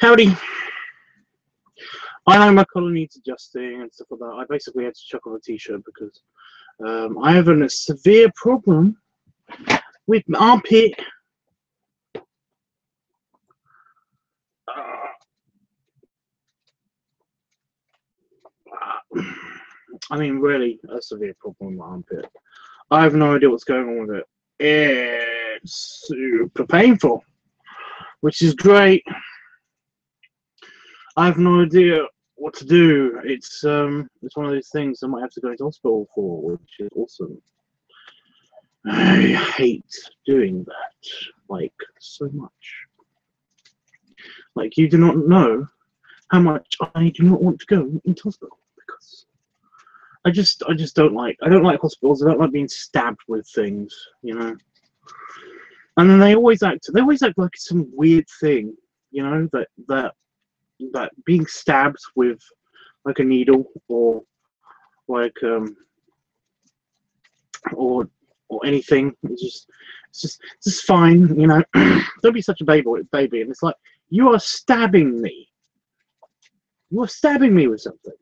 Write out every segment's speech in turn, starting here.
Howdy. I know my collar needs adjusting and stuff like that. I basically had to chuck off a t-shirt because I have a severe problem with my armpit. I mean, really, a severe problem with my armpit. I have no idea what's going on with it. It's super painful, which is great. I have no idea what to do. It's one of those things I might have to go into hospital for, which is awesome. I hate doing that, like, so much. Like, you do not know how much I do not want to go into hospital because I just don't like. I don't like hospitals. I don't like being stabbed with things, you know. And then they always act like some weird thing, you know, that being stabbed with like a needle or like or anything, it's just fine, you know. Don't be such a baby. And it's like, you are stabbing me. You are stabbing me with something.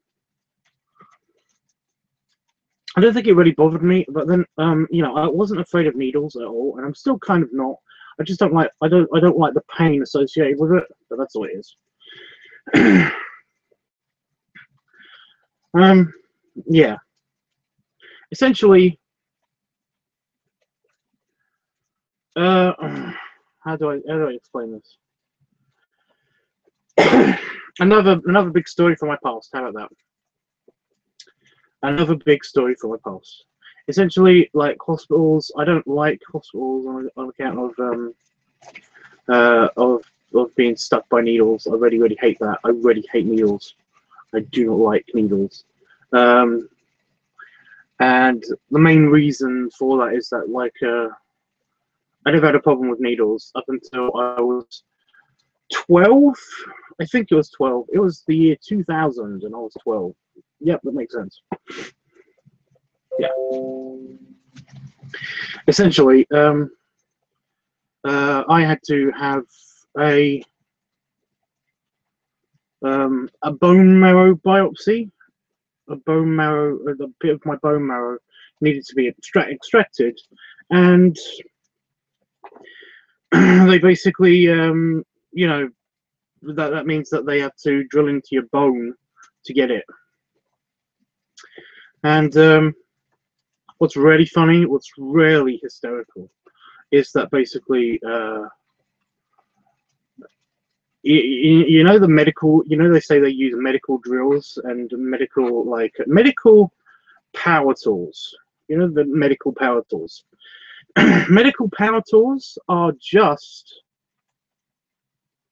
I don't think it really bothered me, but then you know, I wasn't afraid of needles at all, and I'm still kind of not. I just don't like. I don't like the pain associated with it, but that's all it is. Yeah. Essentially, how do I explain this? another big story from my past. How about that? Another big story from my past. Essentially, like hospitals. I don't like hospitals on account of being stuck by needles. I really hate that. I really hate needles. I do not like needles. And the main reason for that is that, like, I never had a problem with needles up until I was 12. I think it was 12. It was the year 2000, and I was 12. Yep, that makes sense. Yeah. Essentially, I had to have a bone marrow biopsy. A bit of my bone marrow needed to be extracted, and they basically, you know, that means that they have to drill into your bone to get it. And what's really funny, what's really hysterical, is that basically, you know, the medical, you know, they say they use medical drills and medical power tools. You know, the medical power tools. Medical power tools are just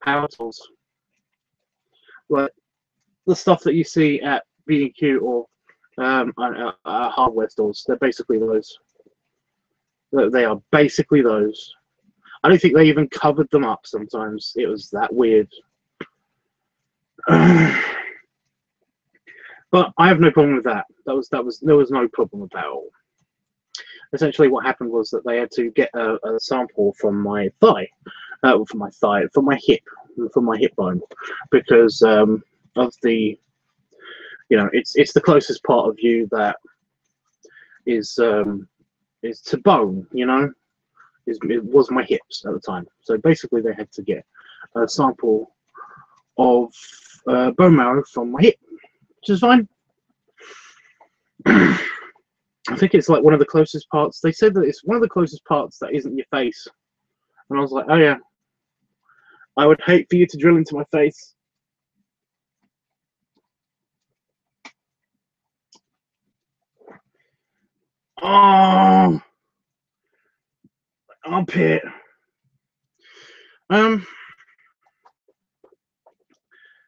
power tools, like the stuff that you see at B&Q or hardware stores. They're basically those. They are basically those. I don't think they even covered them up sometimes. It was that weird. But I have no problem with that. There was no problem with that at all. Essentially, what happened was that they had to get a sample from my thigh, from my hip bone, because of the, you know, it's the closest part of you that is to bone, you know. It was my hips at the time. So basically, they had to get a sample of bone marrow from my hip, which is fine. I think it's like one of the closest parts. They said that it's one of the closest parts that isn't your face. And I was like, oh yeah, I would hate for you to drill into my face. Oh, armpit.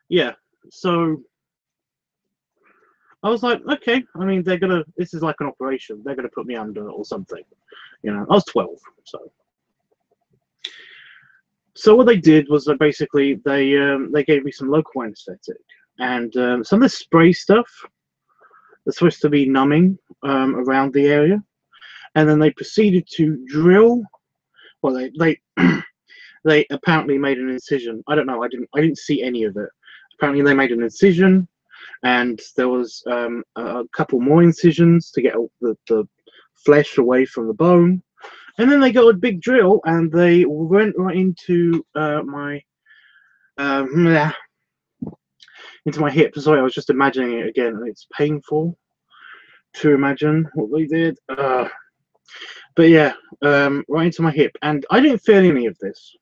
Yeah, so I was like, okay, I mean, this is like an operation. They're gonna put me under or something. You know, I was 12, so what they did was that basically they gave me some local anesthetic and some of the spray stuff that's supposed to be numbing around the area, and then they proceeded to drill. Well, they they apparently made an incision. I don't know. I didn't see any of it. Apparently they made an incision, and there was a couple more incisions to get the flesh away from the bone. And then they got a big drill, and they went right into my hip. Sorry, I was just imagining it again, and it's painful to imagine what they did. But yeah, right into my hip, and I didn't feel any of this.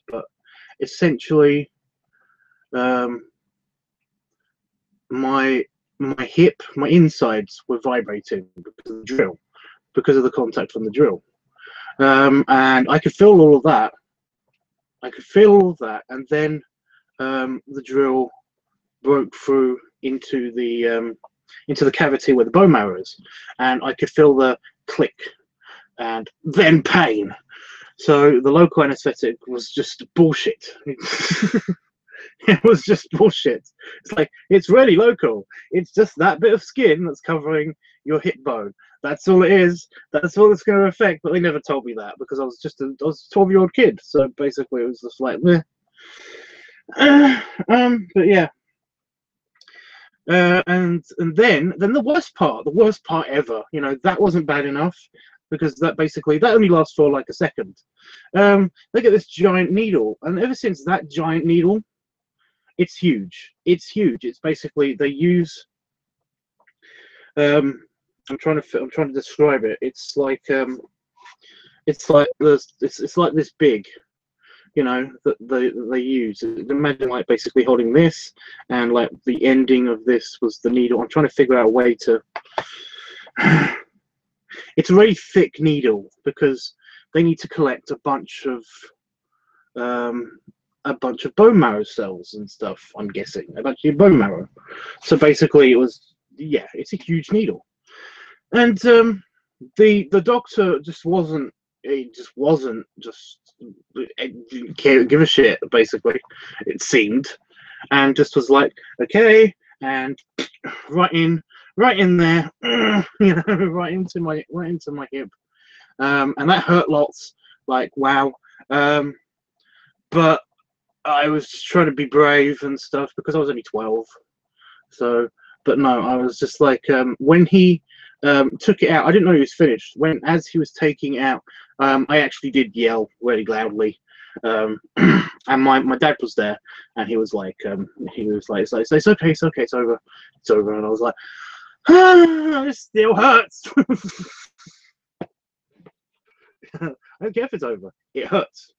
But essentially, my hip, my insides were vibrating because of the drill, because of the contact from the drill, and I could feel all of that. And then the drill broke through into the cavity where the bone marrow is, and I could feel the click and then pain. So the local anesthetic was just bullshit. It was just bullshit. It's like, it's really local. It's just that bit of skin that's covering your hip bone. That's all it is. That's all it's going to affect. But they never told me that because I was a 12-year-old kid. So basically, it was just like, meh. But yeah. And then the worst part ever. You know, that wasn't bad enough, because that only lasts for like a second. They get this giant needle, and ever since that giant needle, it's huge. It's basically, they use. I'm trying to describe it. It's like this big, you know, that they use. Imagine like basically holding this, and like the ending of this was the needle. I'm trying to figure out a way to. It's a really thick needle because they need to collect a bunch of bone marrow cells and stuff. I'm guessing a bunch of bone marrow. So basically, it's a huge needle, and the doctor just wasn't. It didn't give a shit. Basically, it seemed, and just was like, okay, and right in there, you know, right into my hip, and that hurt lots. Like, wow, but I was just trying to be brave and stuff because I was only 12. So, but no, I was just like, when he took it out, I didn't know he was finished. As he was taking it out, I actually did yell really loudly, and my dad was there, and he was like, it's okay, it's over, and I was like, it still hurts. I don't care if it's over, it hurts.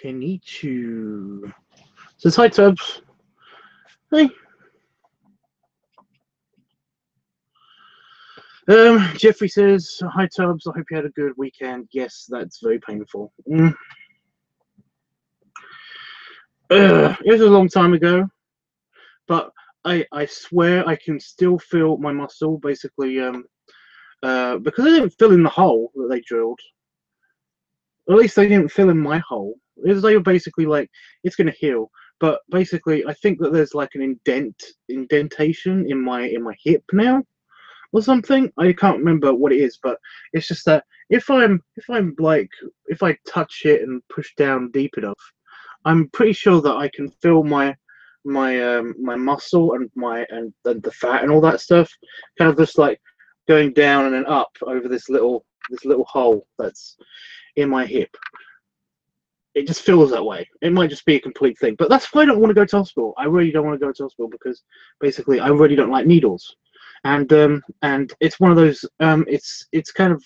Kenichu says, hi Tubbs. Hey. Jeffrey says, hi Tubbs, I hope you had a good weekend. Yes, that's very painful. It was a long time ago, but I swear I can still feel my muscle, basically, because I didn't fill in the hole that they drilled. Or at least they didn't fill in my hole. They were basically like, it's going to heal. But basically, I think that there's like an indentation in my hip now, or something. I can't remember what it is, but it's just that if I touch it and push down deep enough, I'm pretty sure that I can feel my muscle and the fat and all that stuff kind of just like going down and then up over this little hole that's in my hip. It just feels that way. It might just be a complete thing, but that's why I don't want to go to hospital. I really don't want to go to hospital because basically I really don't like needles, and it's one of those. It's kind of,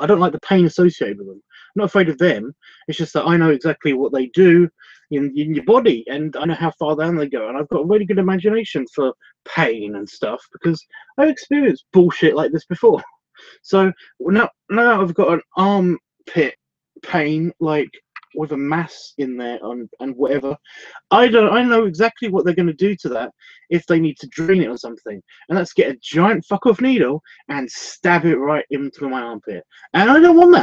I don't like the pain associated with them. I'm not afraid of them. It's just that I know exactly what they do in your body, and I know how far down they go, and I've got a really good imagination for pain and stuff because I've experienced bullshit like this before. So now I've got an armpit pain, like with a mass in there and whatever. I know exactly what they're going to do to that if they need to drain it or something, and that's get a giant fuck off needle and stab it right into my armpit. And I don't want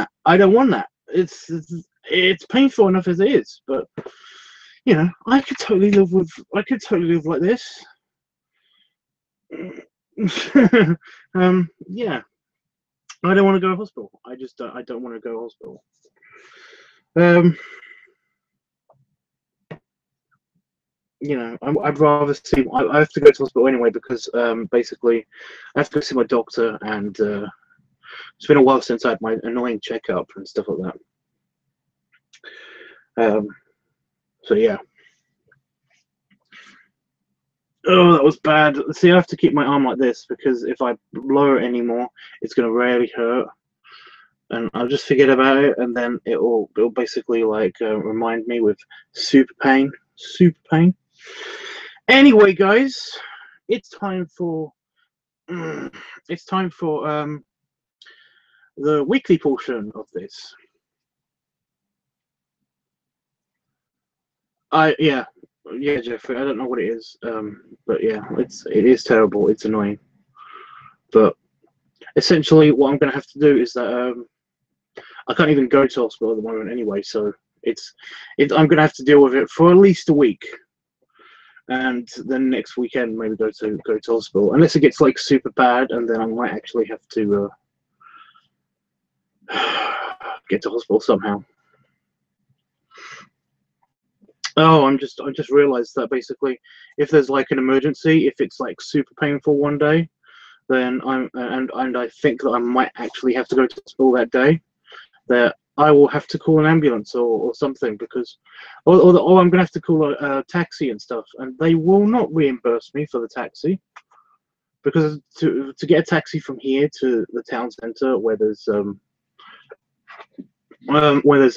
that. It's painful enough as it is, but you know, I could totally live like this. Yeah, I don't want to go to hospital. I don't want to go to hospital. You know, I'd rather see. I have to go to hospital anyway because basically, I have to go see my doctor, and it's been a while since I had my annoying checkup and stuff like that. So yeah. Oh, that was bad. See, I have to keep my arm like this because if I lower it anymore, it's gonna really hurt, and I'll just forget about it, and then it'll basically like remind me with super pain, super pain. Anyway, guys, it's time for the weekly portion of this. Yeah, Jeffrey. I don't know what it is, but yeah, it is terrible. It's annoying, but essentially, what I'm going to have to do is that I can't even go to hospital at the moment anyway, so I'm going to have to deal with it for at least a week, and then next weekend maybe go to hospital, unless it gets like super bad, and then I might actually have to get to hospital somehow. Oh, I just realized that basically, if there's like an emergency, if it's like super painful one day, then I think that I might actually have to go to hospital that day. That I will have to call an ambulance or something because, or I'm gonna have to call a taxi and stuff, and they will not reimburse me for the taxi because to get a taxi from here to the town centre where there's an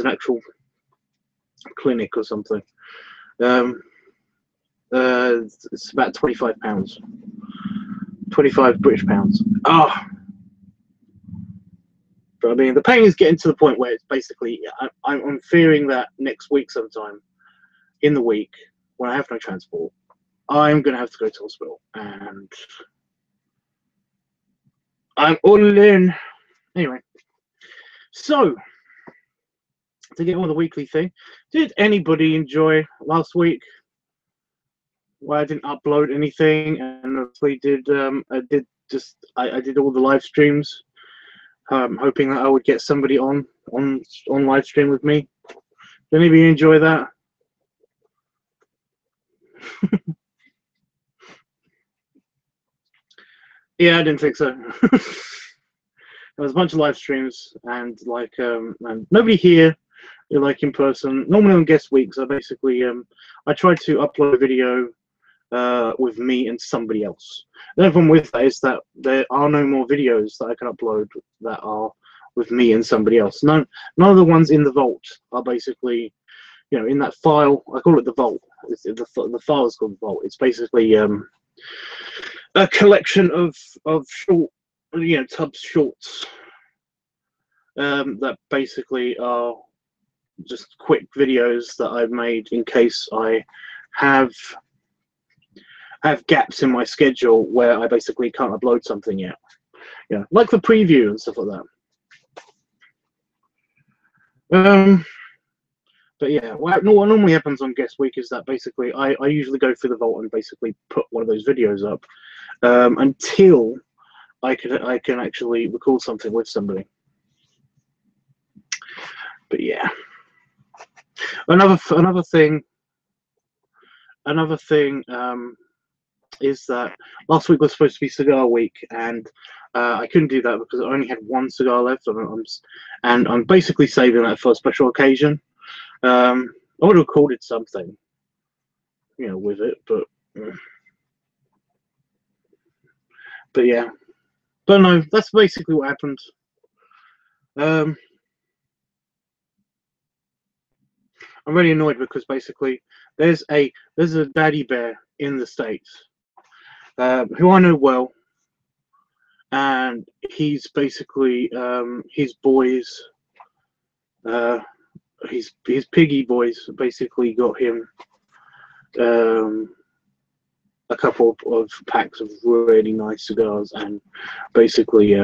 actual clinic or something. It's about £25, 25 British pounds. Oh, but I mean, the pain is getting to the point where it's basically, I'm fearing that next week sometime in the week when I have no transport, I'm going to have to go to hospital, and I'm all in. Anyway, so to get on the weekly thing, did anybody enjoy last week where I didn't upload anything, and obviously I did all the live streams, hoping that I would get somebody on live stream with me. Did anybody enjoy that? Yeah, I didn't think so. There was a bunch of live streams and like and nobody here like in person. Normally on guest weeks, I basically I tried to upload a video with me and somebody else. The problem with that is that there are no more videos that I can upload that are with me and somebody else. None of the ones in the vault are basically, you know, in that file. I call it the vault. The file is called the vault. It's basically a collection of short, you know, TUBBS shorts that basically are just quick videos that I've made in case I have gaps in my schedule where I basically can't upload something yet. You know, like the preview and stuff like that. But yeah, what normally happens on guest week is that basically I usually go through the vault and basically put one of those videos up until I can actually record something with somebody. But yeah, another thing is that last week was supposed to be cigar week, and I couldn't do that because I only had one cigar left, and I'm basically saving that for a special occasion. I would have recorded something, you know, with it, but yeah. But no, that's basically what happened. I'm really annoyed because basically there's a daddy bear in the States who I know well, and he's basically his boys, his piggy boys basically got him a couple of packs of really nice cigars, and basically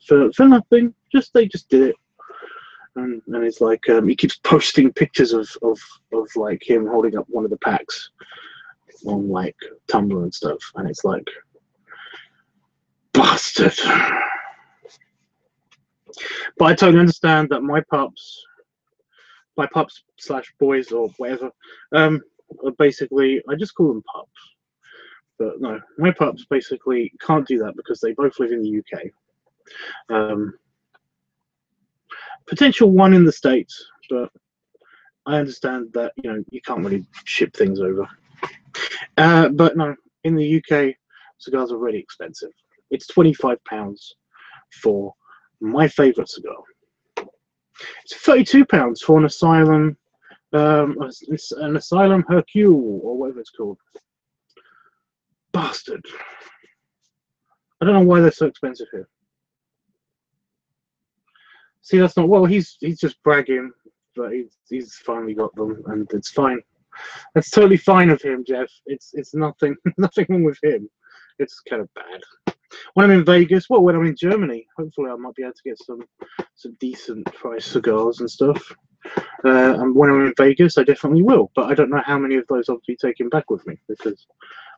for nothing, they just did it. And it's like he keeps posting pictures of like him holding up one of the packs on like Tumblr and stuff, and it's like, Bastard. But I totally understand that my pups slash boys or whatever, are basically, I just call them pups. But no, my pups basically can't do that because they both live in the UK. Potential one in the States, but I understand that, you know, you can't really ship things over. But no, in the UK, cigars are really expensive. It's £25 for my favourite cigar. It's £32 for an Asylum, an Asylum Hercule, or whatever it's called. Bastard. I don't know why they're so expensive here. See, that's not, well, he's just bragging, but he's finally got them, and it's fine. That's totally fine of him, Jeff. It's nothing wrong with him. It's kind of bad. When I'm in Vegas, well, when I'm in Germany, hopefully I might be able to get some decent price cigars and stuff. And when I'm in Vegas, I definitely will. But I don't know how many of those I'll be taking back with me, because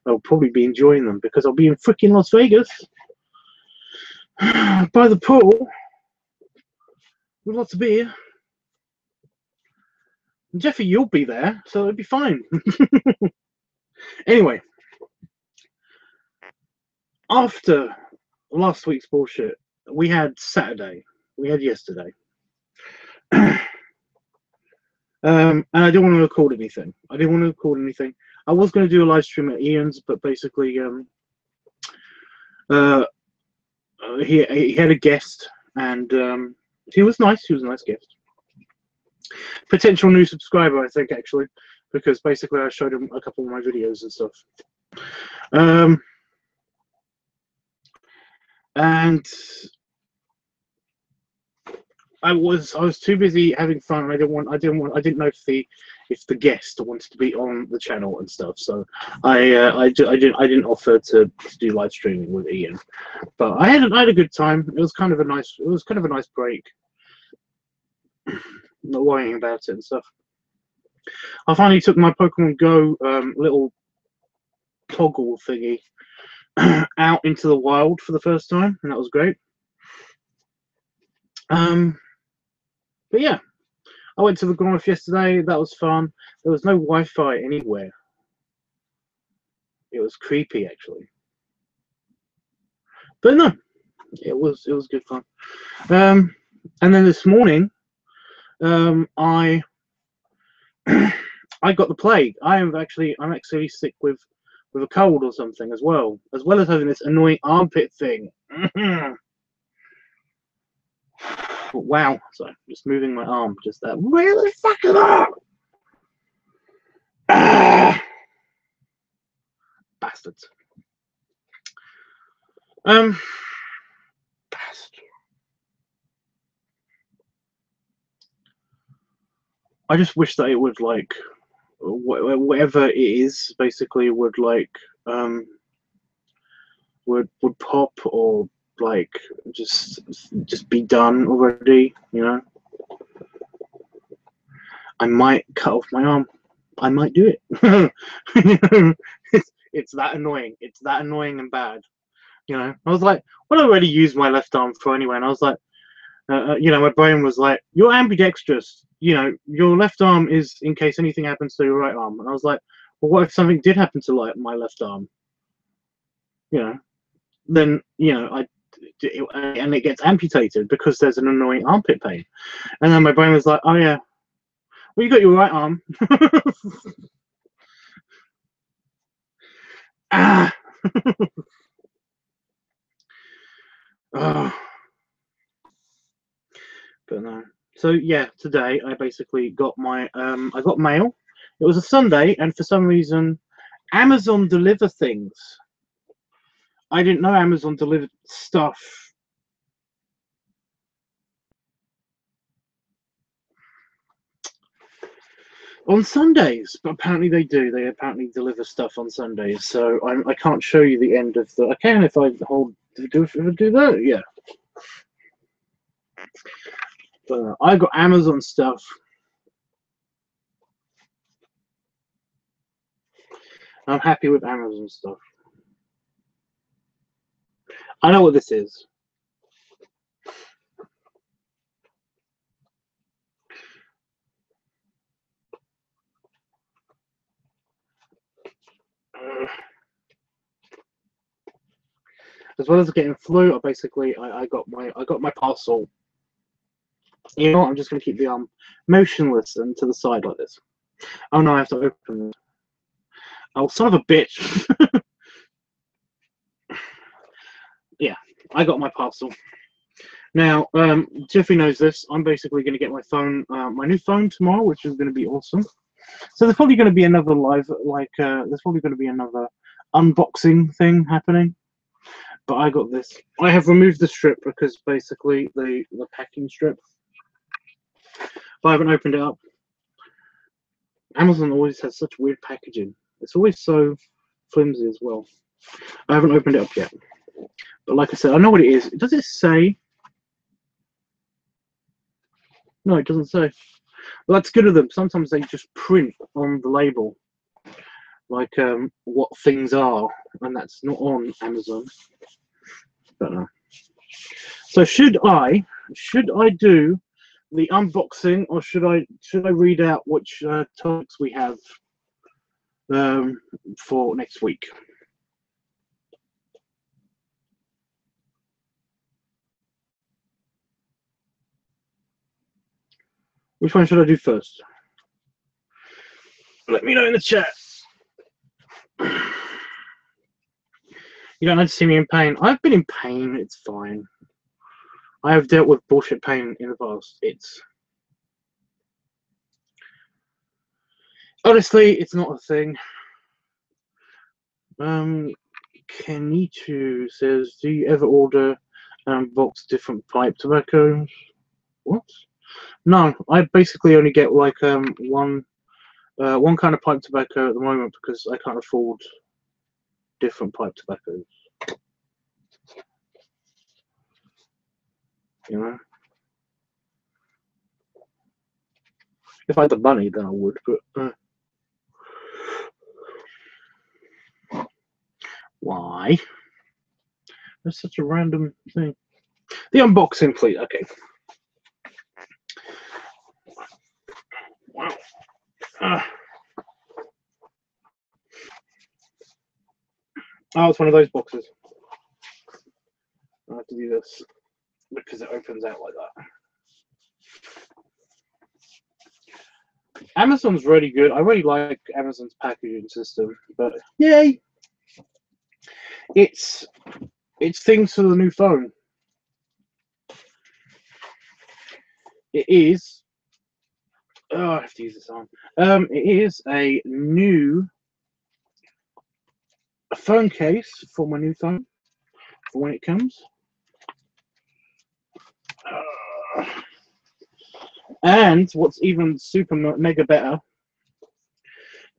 I'll probably be enjoying them, because I'll be in freaking Las Vegas by the pool with lots of beer. And Jeffy, you'll be there, so it'll be fine. Anyway, after last week's bullshit, we had Saturday. We had yesterday. And I didn't want to record anything. I was going to do a live stream at Ian's, but basically, he had a guest, and he was nice. He was a nice guest. Potential new subscriber, I think, actually, because basically I showed him a couple of my videos and stuff. And I was too busy having fun. I didn't know if the guest wanted to be on the channel and stuff. So I didn't offer to do live streaming with Ian. But I had a good time. It was kind of a nice break. Not worrying about it and stuff. I finally took my Pokemon Go little toggle thingy out into the wild for the first time, and that was great. But yeah, I went to the Grove yesterday. That was fun. There was no Wi-Fi anywhere. It was creepy, actually. But no, it was good fun. And then this morning, I got the plague. I'm actually sick with a cold or something as well as having this annoying armpit thing. Wow. So I'm just moving my arm, just that really fucking up. Bastards. Bastard. I just wish that it would, like, whatever it is, basically would, like, would pop, or like just be done already, you know. I might cut off my arm. I might do it. It's that annoying. It's that annoying and bad, you know. I was like, what do I already use my left arm for anyway? And I was like, you know, my brain was like, you're ambidextrous, you know, your left arm is in case anything happens to your right arm. And I was like, well, what if something did happen to, like, my left arm, you know? Then, you know, and it gets amputated because there's an annoying armpit pain. And then my brain was like, oh yeah, well, you got your right arm. Ah. Oh. But no. So yeah, today I basically got my I got mail. It was a Sunday, and for some reason Amazon deliver things. I didn't know Amazon delivered stuff on Sundays, but apparently they do. They apparently deliver stuff on Sundays. So I can't show you the end of the. I can if I do that. Yeah. But I got Amazon stuff. I'm happy with Amazon stuff. I know what this is. As well as getting flu, I got my parcel. You know what? I'm just gonna keep the arm motionless and to the side like this. Oh no, I have to open it. Oh, son of a bitch! Yeah, I got my parcel. Now, Jeffrey knows this. I'm basically going to get my phone, my new phone tomorrow, which is going to be awesome. So there's probably going to be another live, there's probably going to be another unboxing thing happening. But I got this. I have removed the strip because basically the packing strip. But I haven't opened it up. Amazon always has such weird packaging. It's always so flimsy as well. I haven't opened it up yet. But like I said, I know what it is. Does it say? No, it doesn't say. Well, that's good of them. Sometimes they just print on the label, like what things are, and that's not on Amazon. But no. So should I do the unboxing, or should I read out which topics we have for next week? Which one should I do first? Let me know in the chat. You don't have to see me in pain. I've been in pain. It's fine. I have dealt with bullshit pain in the past. Honestly, it's not a thing. Kenichu says, do you ever order and unbox different pipe tobaccos? What? No, I basically only get like one kind of pipe tobacco at the moment because I can't afford different pipe tobaccos. You know, if I had the money, then I would. But why? That's such a random thing. The unboxing, please. Okay. Wow. Oh, it's one of those boxes. I have to do this because it opens out like that. Amazon's really good. I really like Amazon's packaging system, but yay! It's things for the new phone. It is. Oh, I have to use this arm. It is a new phone case for my new phone for when it comes. And what's even super mega better,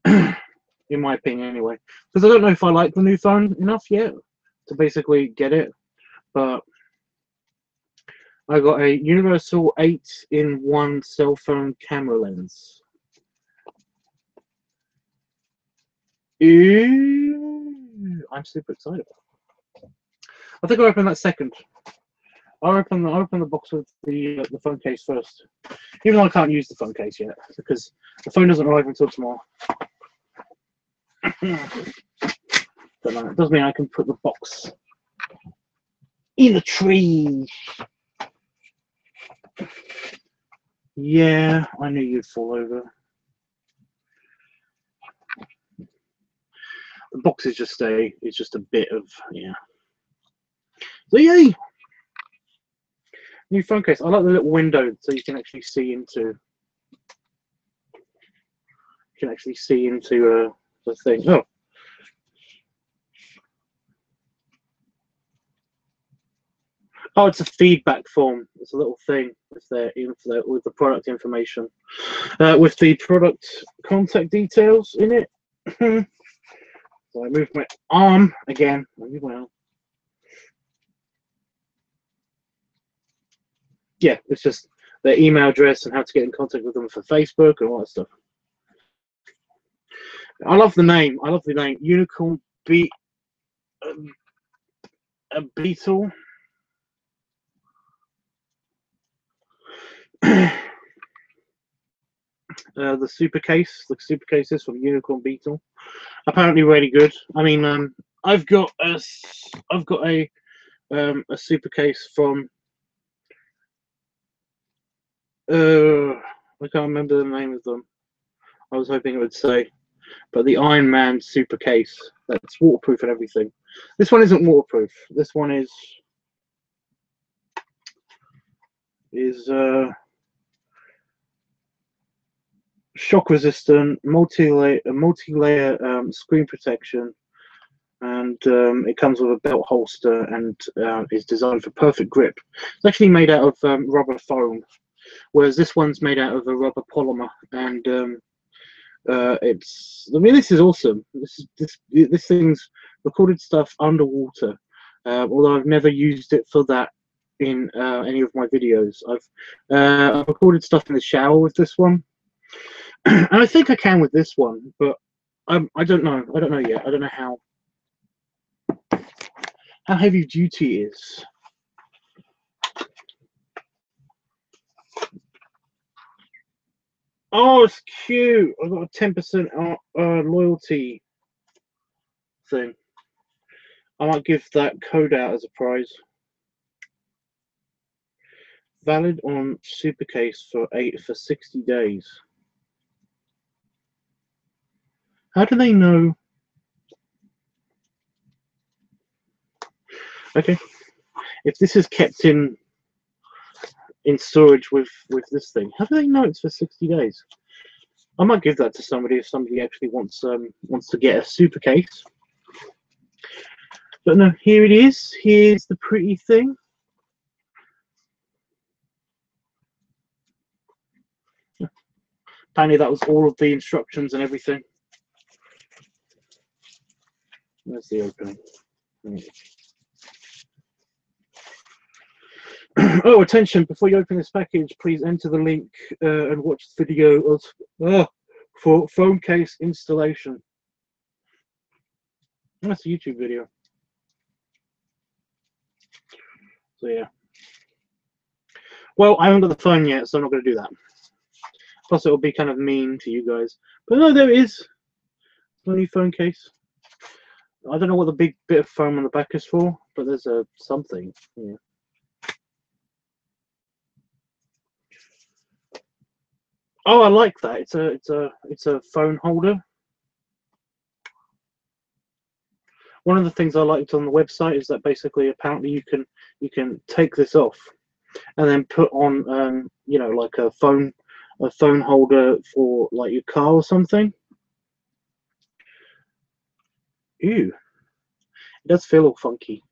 in my opinion anyway, because I don't know if I like the new phone enough yet to basically get it, but I got a universal 8-in-1 cell phone camera lens. Ooh, I'm super excited. I think I'll open that second. I'll open the box with the phone case first, even though I can't use the phone case yet because the phone doesn't arrive until tomorrow. But no, it does mean I can put the box in the tree. Yeah, I knew you'd fall over. The box is just a bit of, yeah. So yay! New phone case. I like the little window so you can actually see into. The thing. Oh. Oh, it's a feedback form. It's a little thing with the product information, with the product contact details in it. So I moved my arm again. Yeah, it's just their email address and how to get in contact with them for Facebook and all that stuff. I love the name. Unicorn a Beetle. The super cases from Unicorn Beetle, apparently really good. I mean, I've got a super case from I can't remember the name of them. I was hoping it would say, but the Iron Man super case that's waterproof and everything. This one isn't waterproof. This one is shock resistant, multi-layer screen protection, and it comes with a belt holster and is designed for perfect grip. It's actually made out of rubber foam, whereas this one's made out of a rubber polymer, and it's. I mean, this is awesome. This thing's recorded stuff underwater, although I've never used it for that in any of my videos. I've recorded stuff in the shower with this one. And I think I can with this one, but I don't know. I don't know yet. I don't know how heavy duty is. Oh, it's cute. I've got a 10% loyalty thing. I might give that code out as a prize. Valid on Supercase for 60 days. How do they know? Okay, if this is kept in storage with this thing, how do they know it's for 60 days? I might give that to somebody if somebody actually wants to get a super case. But no, here it is. Here's the pretty thing. Apparently that was all of the instructions and everything. There's the opening. Oh, attention, before you open this package, please enter the link and watch the video of, for phone case installation. That's a YouTube video. So yeah. Well, I haven't got the phone yet, so I'm not going to do that. Plus, it will be kind of mean to you guys. But no, there it is. My new phone case. I don't know what the big bit of foam on the back is for, but there's a something. Yeah. Oh, I like that. It's a phone holder. One of the things I liked on the website is that basically, apparently, you can take this off and then put on, you know, like a phone holder for like your car or something. Ew, it does feel all funky.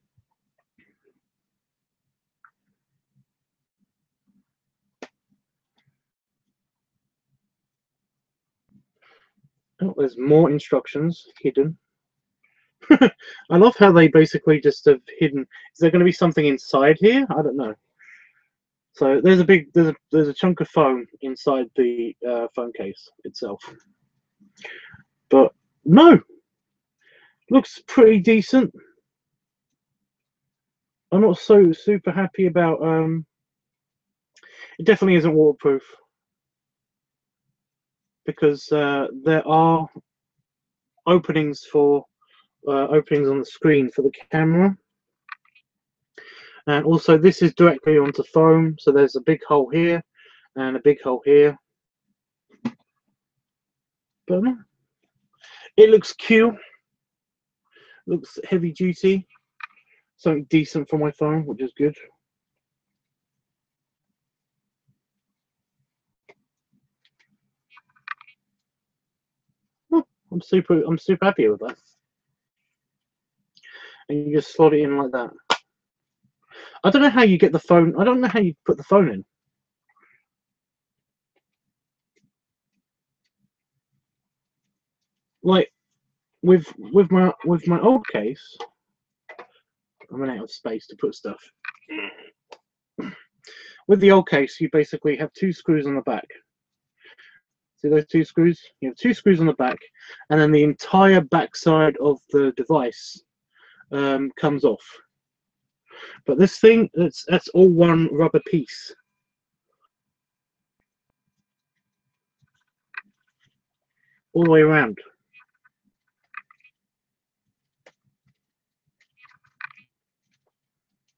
Oh, there's more instructions hidden. I love how they basically just have hidden. Is there going to be something inside here? I don't know. So there's a chunk of foam inside the phone case itself. But no, looks pretty decent. I'm not so super happy about. It definitely isn't waterproof because there are openings for openings on the screen for the camera, and also this is directly onto foam. So there's a big hole here and a big hole here. But no, it looks cute. Looks heavy duty. Something decent for my phone, which is good. Oh, I'm super happy with that. And you just slot it in like that. I don't know how you get the phone. I don't know how you put the phone in. Like with my old case, I'm running out of space to put stuff. With the old case, you basically have two screws on the back. See those two screws? You have two screws on the back, and then the entire back side of the device comes off. But this thing, that's all one rubber piece. All the way around.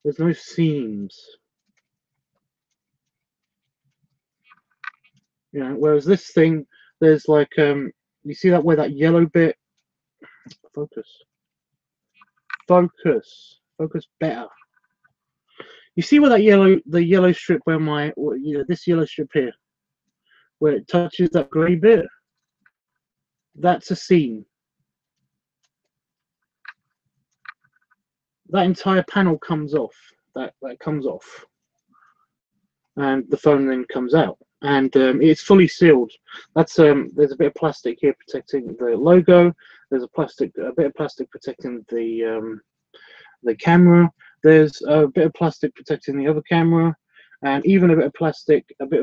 There's no seams. You know, whereas this thing, there's like you see that where that yellow bit, focus better. You see where that the yellow strip where this yellow strip here, where it touches that grey bit, that's a seam. That entire panel comes off. That comes off, and the phone then comes out, and it's fully sealed. That's there's a bit of plastic here protecting the logo. There's a bit of plastic protecting the camera. There's a bit of plastic protecting the other camera, and even a bit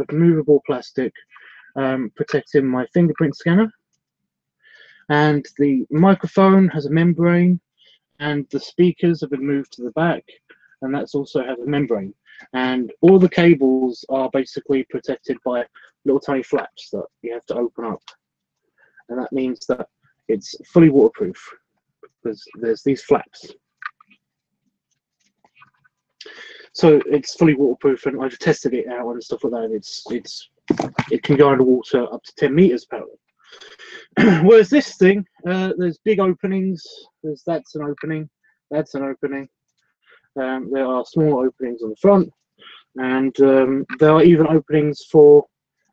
of movable plastic protecting my fingerprint scanner. And the microphone has a membrane, and the speakers have been moved to the back, and that's also has a membrane. And all the cables are basically protected by little tiny flaps that you have to open up, and that means that it's fully waterproof because there's these flaps. So it's fully waterproof, and I've tested it out and stuff like that. It can go underwater up to 10 meters apparently. Whereas this thing, there's big openings. That's an opening. That's an opening. There are small openings on the front, and there are even openings for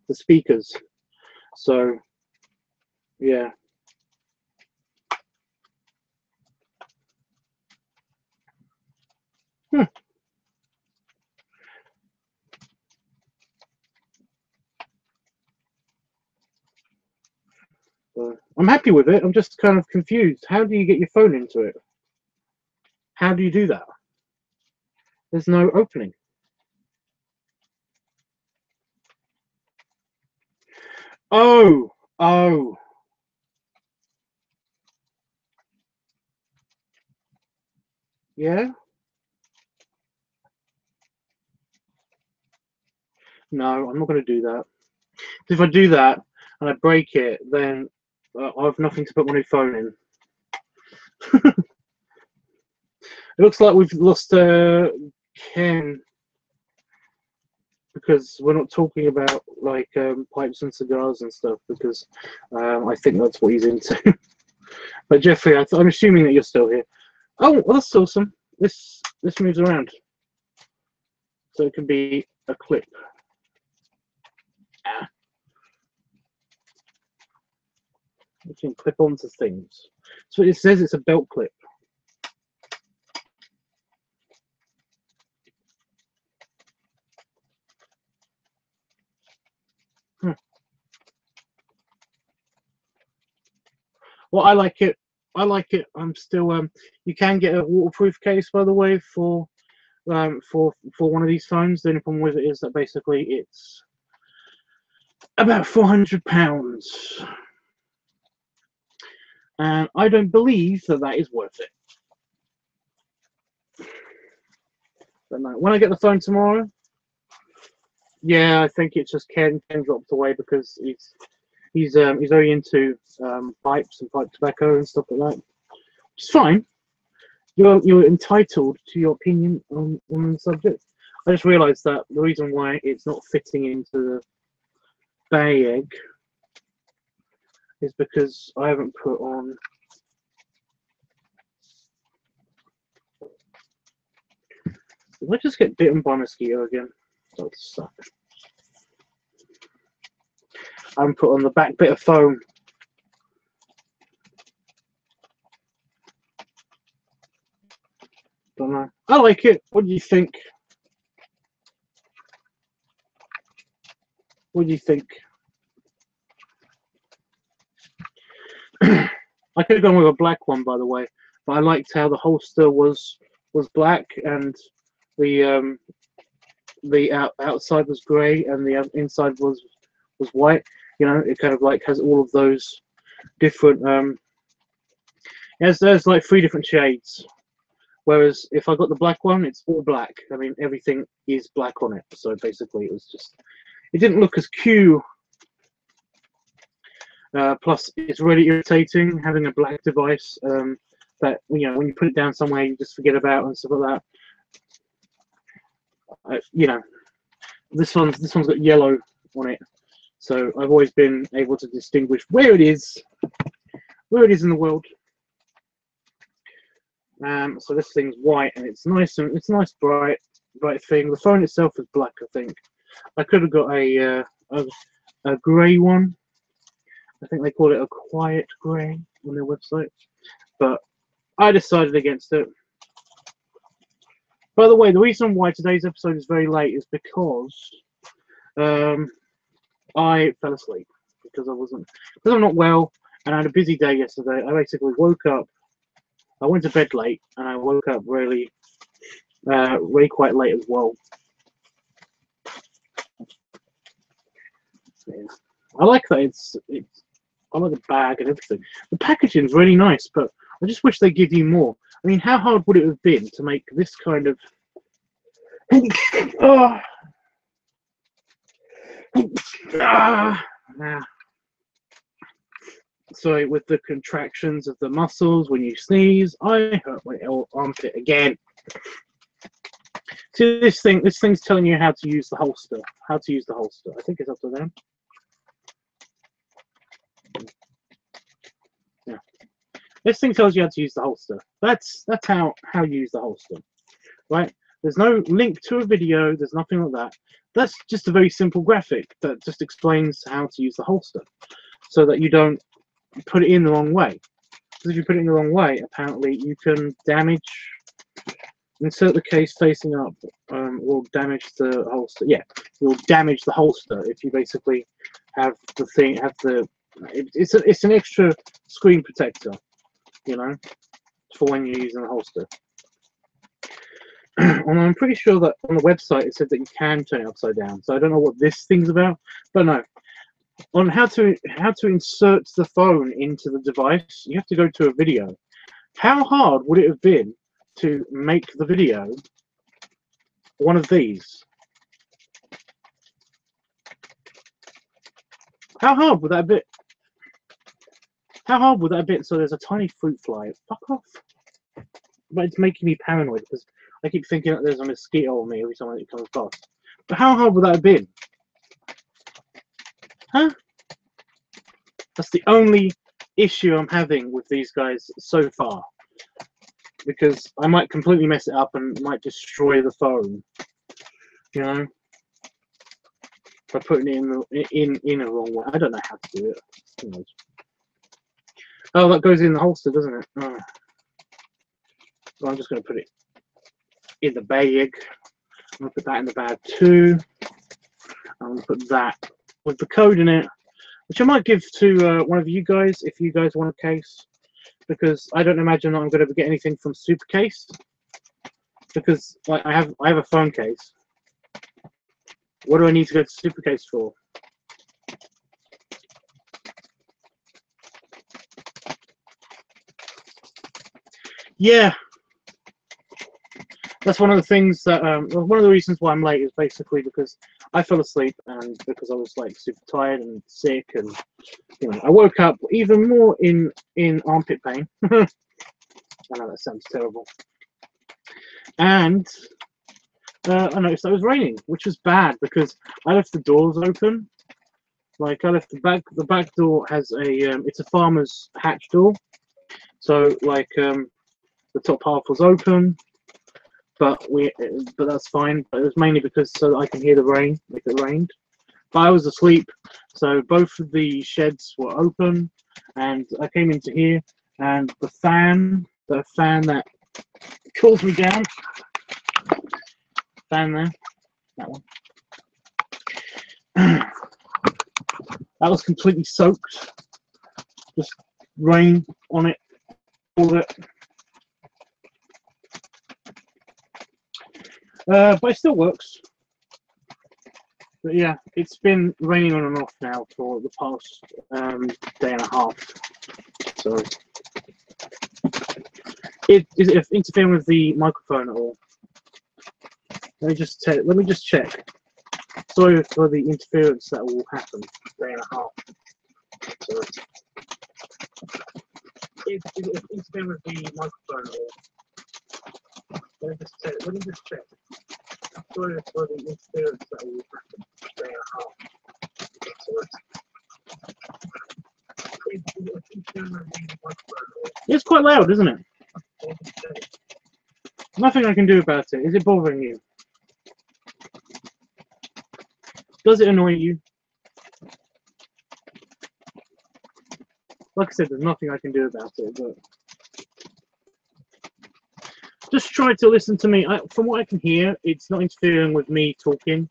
the speakers. So, yeah. I'm happy with it. I'm just kind of confused. How do you get your phone into it? How do you do that? There's no opening. Oh. Yeah? No, I'm not going to do that. If I do that and I break it, then I have nothing to put my new phone in. It looks like we've lost Ken, because we're not talking about like pipes and cigars and stuff, because I think that's what he's into. But Jeffrey, I'm assuming that you're still here. Oh, well, that's awesome. This moves around, so it can be a clip. You can clip onto things. So it says it's a belt clip. Well, I like it. I'm still you can get a waterproof case, by the way, for one of these phones. The only problem with it is that basically it's about £400, and I don't believe that is worth it. But no, when I get the phone tomorrow, yeah, I think it's just Ken dropped away because he's very into pipes and pipe tobacco and stuff like that. It's fine. You're entitled to your opinion on the subject. I just realised that the reason why it's not fitting into the bag is because I haven't put on. Did I just get bitten by a mosquito again? That would suck. I haven't put on the back bit of foam. Don't know. I like it. What do you think? What do you think? I could have gone with a black one, by the way, but I liked how the holster was black and the outside was grey and the inside was white. You know, it kind of like has all of those different. There's like 3 different shades. Whereas if I got the black one, it's all black. I mean, everything is black on it. So basically, it was just, it didn't look as cute. Plus, it's really irritating having a black device that, you know, when you put it down somewhere, you just forget about and stuff like that. You know, this one's got yellow on it, so I've always been able to distinguish where it is in the world. So this thing's white and it's nice bright thing. The phone itself is black. I think I could have got a grey one. I think they call it a quiet grey on their website, but I decided against it. By the way, the reason why today's episode is very late is because I fell asleep because I'm not well, and I had a busy day yesterday. I basically woke up. I went to bed late, and I woke up really quite late as well. Yeah. I like that I like the bag and everything. The packaging is really nice, but I just wish they give you more. I mean, how hard would it have been to make this kind of sorry, with the contractions of the muscles when you sneeze. I hurt my armpit again. See, this thing's telling you how to use the holster. I think it's up to them. Yeah. This thing tells you how to use the holster. That's how you use the holster. Right? There's no link to a video, there's nothing like that. That's just a very simple graphic that just explains how to use the holster so that you don't put it in the wrong way. Because if you put it in the wrong way, apparently you can insert the case facing up, will damage the holster. Yeah, you'll damage the holster if you basically have the thing, it's an extra screen protector, you know, for when you're using the holster. And I'm pretty sure that on the website it said that you can turn it upside down. So I don't know what this thing's about, but no. On how to insert the phone into the device, you have to go to a video. How hard would it have been to make the video one of these? How hard would that be? How hard would that be? So there's a tiny fruit fly. Fuck off. But it's making me paranoid because I keep thinking that there's a mosquito on me every time it comes past. But how hard would that have been? Huh? That's the only issue I'm having with these guys so far. Because I might completely mess it up and might destroy the phone. You know? By putting it in a wrong way. I don't know how to do it. Who knows? Oh, that goes in the holster, doesn't it? Oh. Well, I'm just going to put it in the bag. I'm going to put that in the bag too. I'm going to put that with the code in it, which I might give to one of you guys if you guys want a case, because I don't imagine that I'm going to get anything from Supercase, because like I have a phone case. What do I need to go to Supercase for? Yeah. That's one of the things that one of the reasons why I'm late is basically because I fell asleep and because I was like super tired and sick, and you know I woke up even more in armpit pain. I know that sounds terrible. And I noticed that it was raining, which was bad because I left the doors open. Like I left the back door has a it's a farmer's hatch door, so like the top half was open. But that's fine. But it was mainly because so that I can hear the rain if it rained. But I was asleep, so both of the sheds were open, and I came into here, and the fan that cools me down, fan there, that one, that was completely soaked, just rain on it, all of it. But it still works. But yeah, it's been raining on and off now for the past day and a half. So Is it interfering with the microphone at all? Let me just check. Sorry for the interference that will happen. Day and a half. So, is it interfering with the microphone at all? Let me just check. Sorry for the interference that will happen. Day and a half. So, is it interfering with the microphone at all? It's quite loud, isn't it? Nothing I can do about it. Is it bothering you? Does it annoy you? Like I said, there's nothing I can do about it, but just try to listen to me. From what I can hear, it's not interfering with me talking.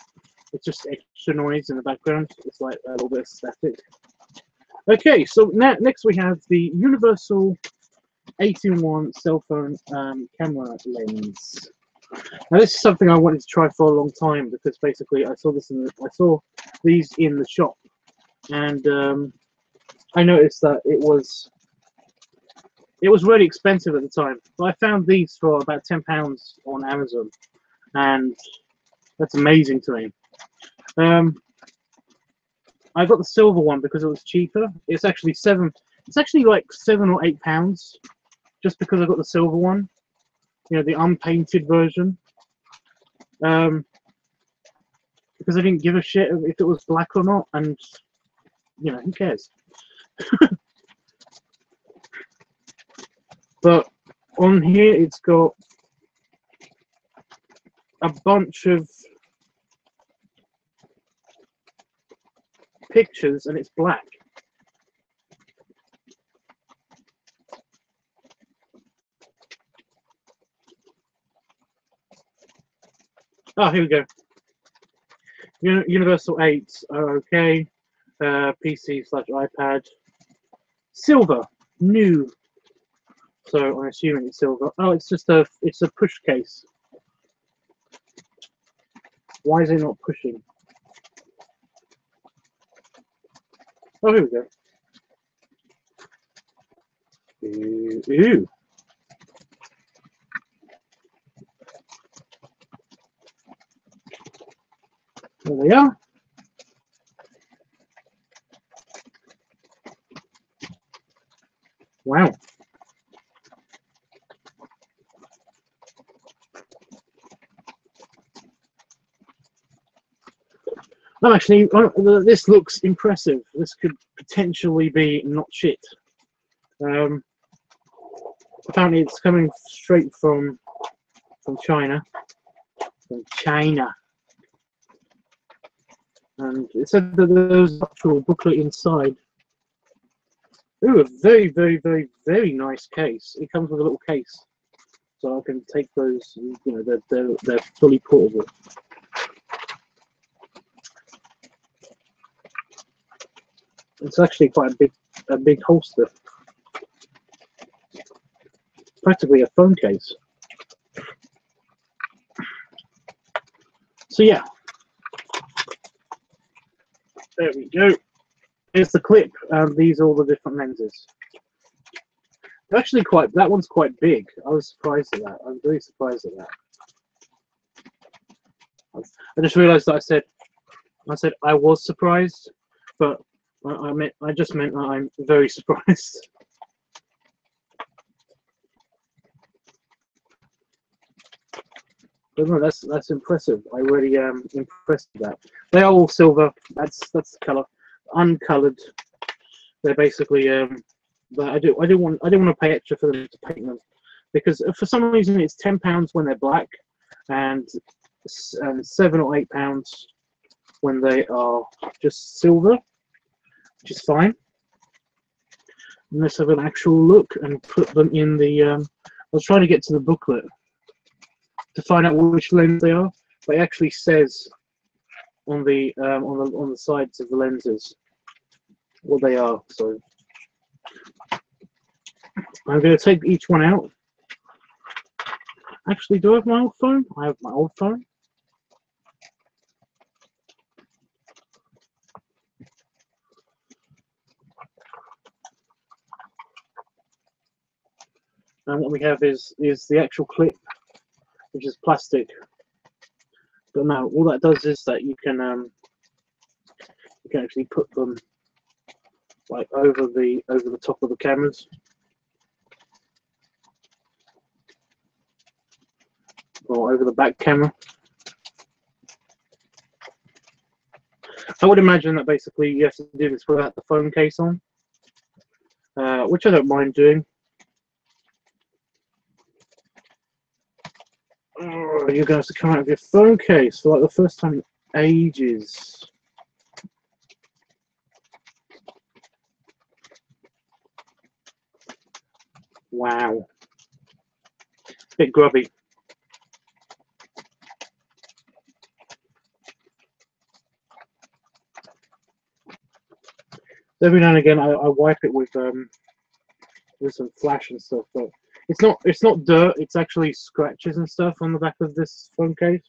It's just extra noise in the background. It's like a little bit of static. Okay, so next we have the Universal 8-in-1 cell phone camera lens. Now this is something I wanted to try for a long time because basically I saw these in the shop, and I noticed that it was really expensive at the time. But I found these for about £10 on Amazon, and that's amazing to me. I got the silver one because it was cheaper. It's actually like £7 or £8 just because I got the silver one. You know, the unpainted version. Because I didn't give a shit if it was black or not, and you know, who cares? But on here it's got a bunch of pictures and it's black. Oh, here we go. Universal 8 are okay. PC/iPad. Silver, new. So I'm assuming it's silver. Oh, it's a push case. Why is it not pushing? Oh, here we go. Ooh. There they are. Wow. Oh, actually, this looks impressive. This could potentially be not shit. Apparently, it's coming straight from China. From China. And it said that there was an actual booklet inside. Ooh, a very, very, very, very nice case. It comes with a little case, so I can take those. You know, they're fully portable. It's actually quite a big holster. Practically a phone case. So yeah, there we go. Here's the clip. These are all the different lenses. They're actually that one's quite big. I was surprised at that. I'm really surprised at that. I just realized that I said I was surprised, but I just meant that I'm very surprised. But no, that's impressive. I really am impressed with that. They are all silver. That's the color, uncolored. They're basically but I don't want to pay extra for them to paint them, because for some reason it's £10 when they're black, and £7 or £8 when they are just silver, which is fine. And let's have an actual look and put them in the. I was trying to get to the booklet to find out which lens they are, but it actually says on the sides of the lenses what they are. So I'm going to take each one out. Actually, do I have my old phone? I have my old phone. And what we have is the actual clip, which is plastic. But no, all that does is that you can actually put them like over the top of the cameras. Or over the back camera. I would imagine that basically you have to do this without the phone case on, which I don't mind doing. Oh, you're going to have to come out of your phone case for like the first time in ages. Wow. Bit grubby. Every now and again I wipe it with some flash and stuff, but it's not dirt, it's actually scratches and stuff on the back of this phone case.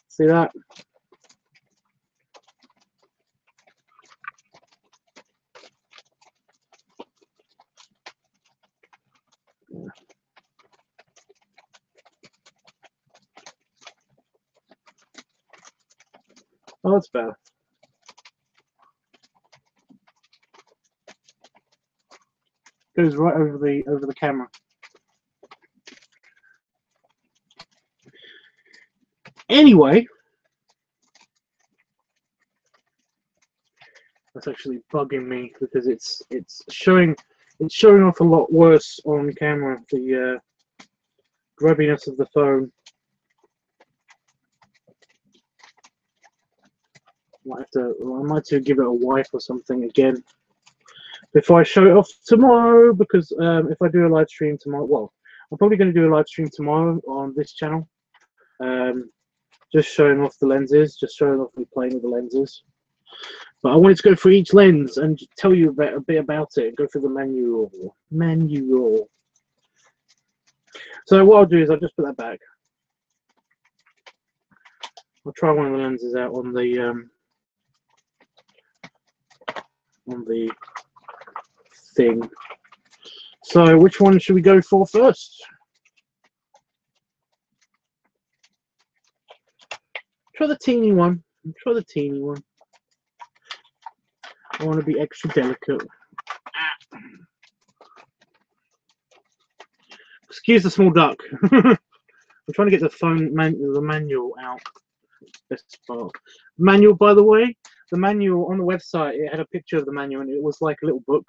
See that? Oh, that's better. Goes right over the camera. Anyway, that's actually bugging me because it's showing off a lot worse on camera. The grubbiness of the phone. I might have to give it a wipe or something again before I show it off tomorrow, because if I do a live stream tomorrow, well, I'm probably going to do a live stream tomorrow on this channel, just showing off the lenses, just showing off me playing with the lenses. But I wanted to go through each lens and tell you a bit about it, and go through the manual. So what I'll do is I'll just put that back. I'll try one of the lenses out on the thing. So which one should we go for first? Try the teeny one. Try the teeny one. I want to be extra delicate. Excuse the small duck. I'm trying to get the manual out. Best part. Manual, by the way, the manual on the website, it had a picture of the manual and it was like a little book.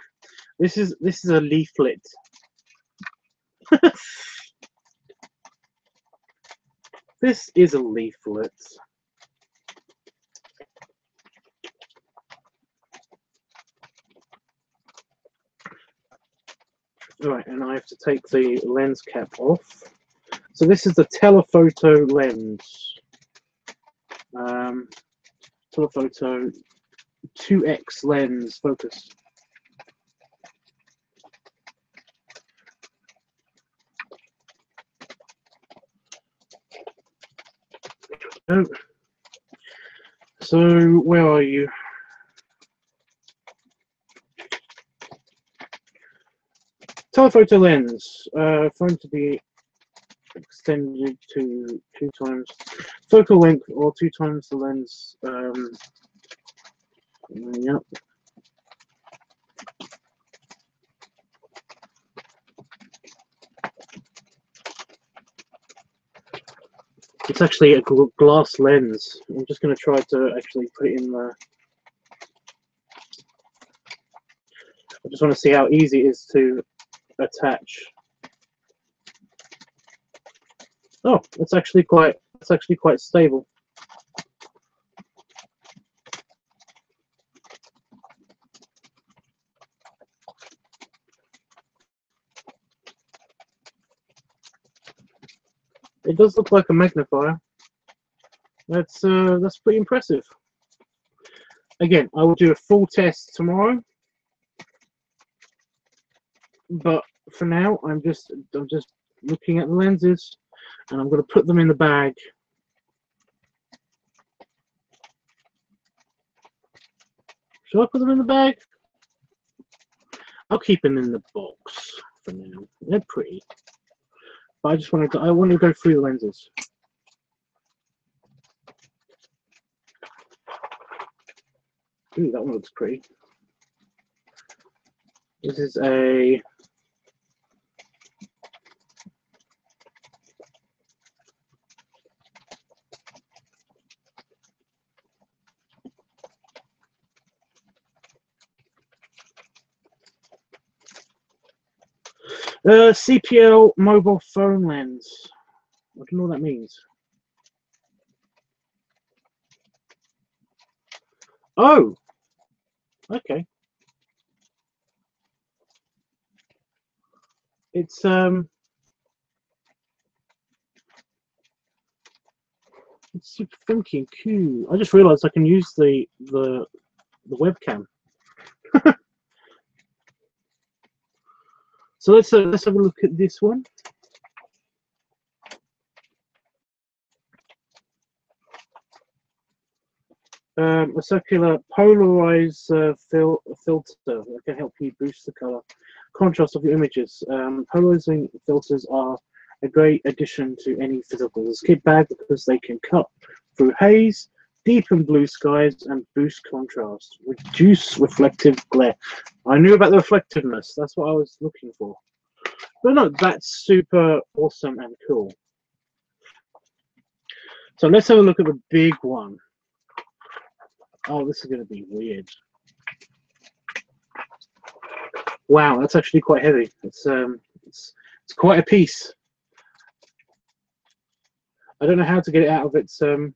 This is a leaflet. This is a leaflet. Right, and I have to take the lens cap off. So this is the telephoto lens. Telephoto 2x lens focus. Oh. So where are you? Telephoto lens, phone to be extended to 2 times focal length or 2 times the lens. Yep. It's actually a glass lens. I'm just going to try to actually put it in there. I just want to see how easy it is to attach. Oh, it's actually quite stable. It does look like a magnifier. That's pretty impressive. Again, I will do a full test tomorrow, but for now, I'm just looking at the lenses, and I'm going to put them in the bag. Should I put them in the bag? I'll keep them in the box for now. They're pretty, but I want to go through the lenses. Ooh, that one looks pretty. This is a CPL mobile phone lens. I don't know what that means. Oh, okay. It's super funky and cool. I just realised I can use the webcam. So let's have a look at this one. A circular polarized filter that can help you boost the color contrast of your images. Polarizing filters are a great addition to any physicals kit bag because they can cut through haze, deepen blue skies, and boost contrast. Reduce reflective glare. I knew about the reflectiveness. That's what I was looking for. But no, that's super awesome and cool. So let's have a look at the big one. Oh, this is going to be weird. Wow, that's actually quite heavy. It's quite a piece. I don't know how to get it out of its out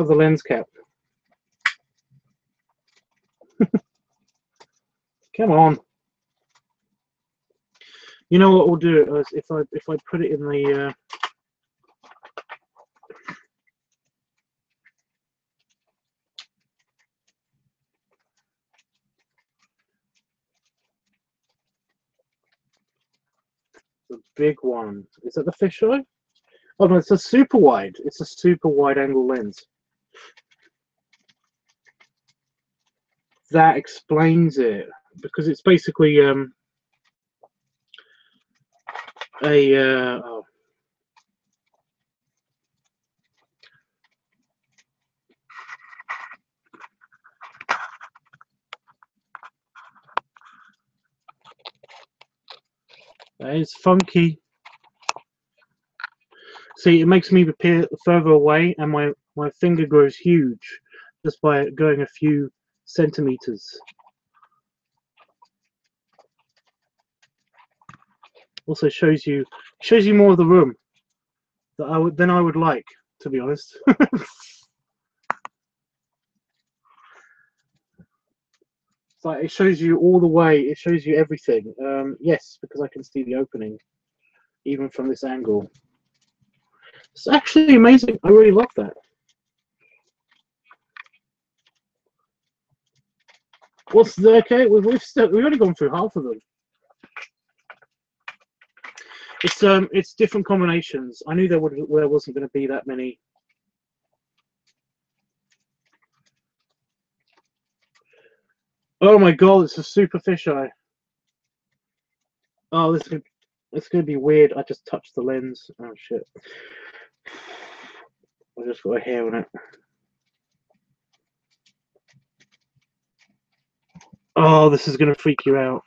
of the lens cap. Come on. You know what we'll do is if I put it in the big one. Is that the fisheye? Oh no, it's a super wide. It's a super wide angle lens. That explains it, because it's basically oh. That is funky. See, it makes me appear further away, and my finger grows huge just by going a few centimeters. Also shows you more of the room that I would like, to be honest. It's like it shows you all the way. It shows you everything. Yes, because I can see the opening even from this angle. It's actually amazing. I really love that. What's the okay? We've only gone through half of them. It's different combinations. I knew there wasn't going to be that many. Oh my god, it's a super fisheye. Oh, it's gonna be weird. I just touched the lens. Oh shit! I just got a hair on it. Oh, this is gonna freak you out.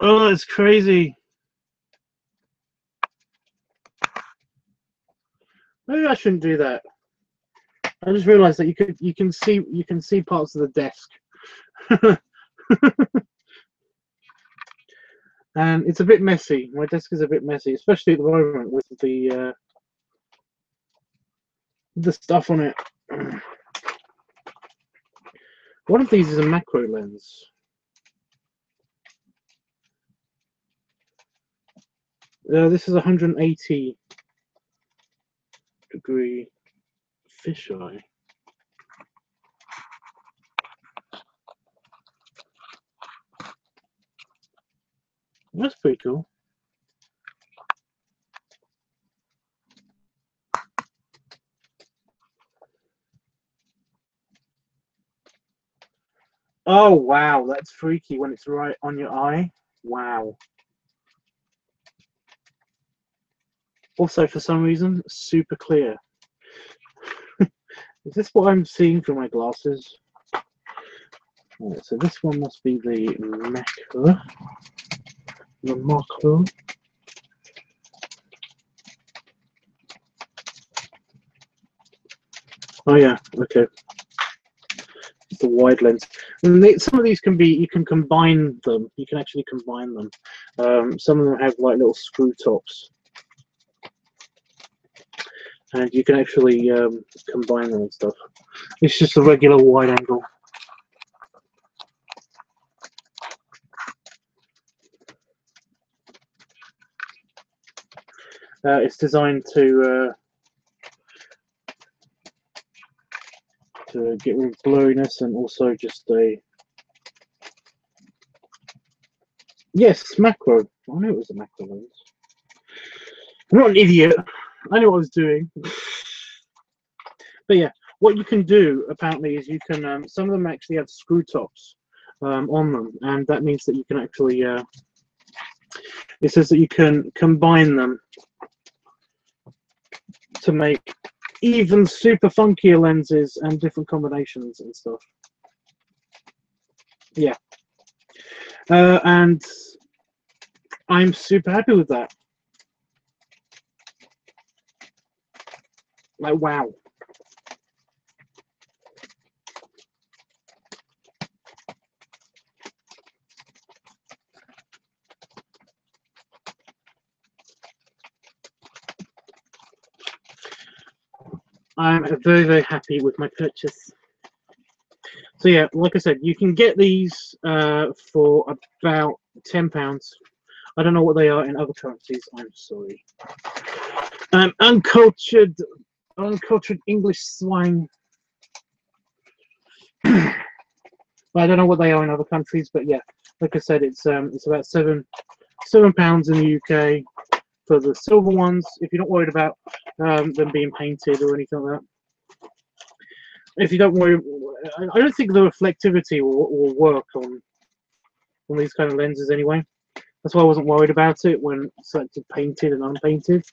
Oh, it's crazy. Maybe I shouldn't do that. I just realized that you can see parts of the desk. And it's a bit messy. My desk is a bit messy, especially at the moment with the stuff on it. One of these is a macro lens. This is 180 degree fisheye. That's pretty cool. Oh wow, that's freaky when it's right on your eye. Wow. Also, for some reason, super clear. Is this what I'm seeing through my glasses? Right, so this one must be the macro. The macro. Oh yeah, okay. It's the wide lens. And some of these can be, you can combine them. You can actually combine them. Some of them have like little screw tops. And you can actually combine them and stuff. It's just a regular wide angle. It's designed to get rid of blurriness and also just a... Yes, macro. I knew it was a macro lens. I'm not an idiot. I knew what I was doing. But yeah, what you can do apparently is you can, some of them actually have screw tops on them, and that means that you can actually, it says that you can combine them to make even super funkier lenses and different combinations and stuff. Yeah. And I'm super happy with that. Like, wow. I'm very, very happy with my purchase. So yeah, like I said, you can get these for about £10. I don't know what they are in other currencies. I'm sorry. Uncultured English swine. But I don't know what they are in other countries. But yeah, like I said, it's about £7 in the UK for the silver ones. If you're not worried about them being painted or anything like that. If you don't worry, I don't think the reflectivity will work on these kind of lenses anyway. That's why I wasn't worried about it when selected painted and unpainted.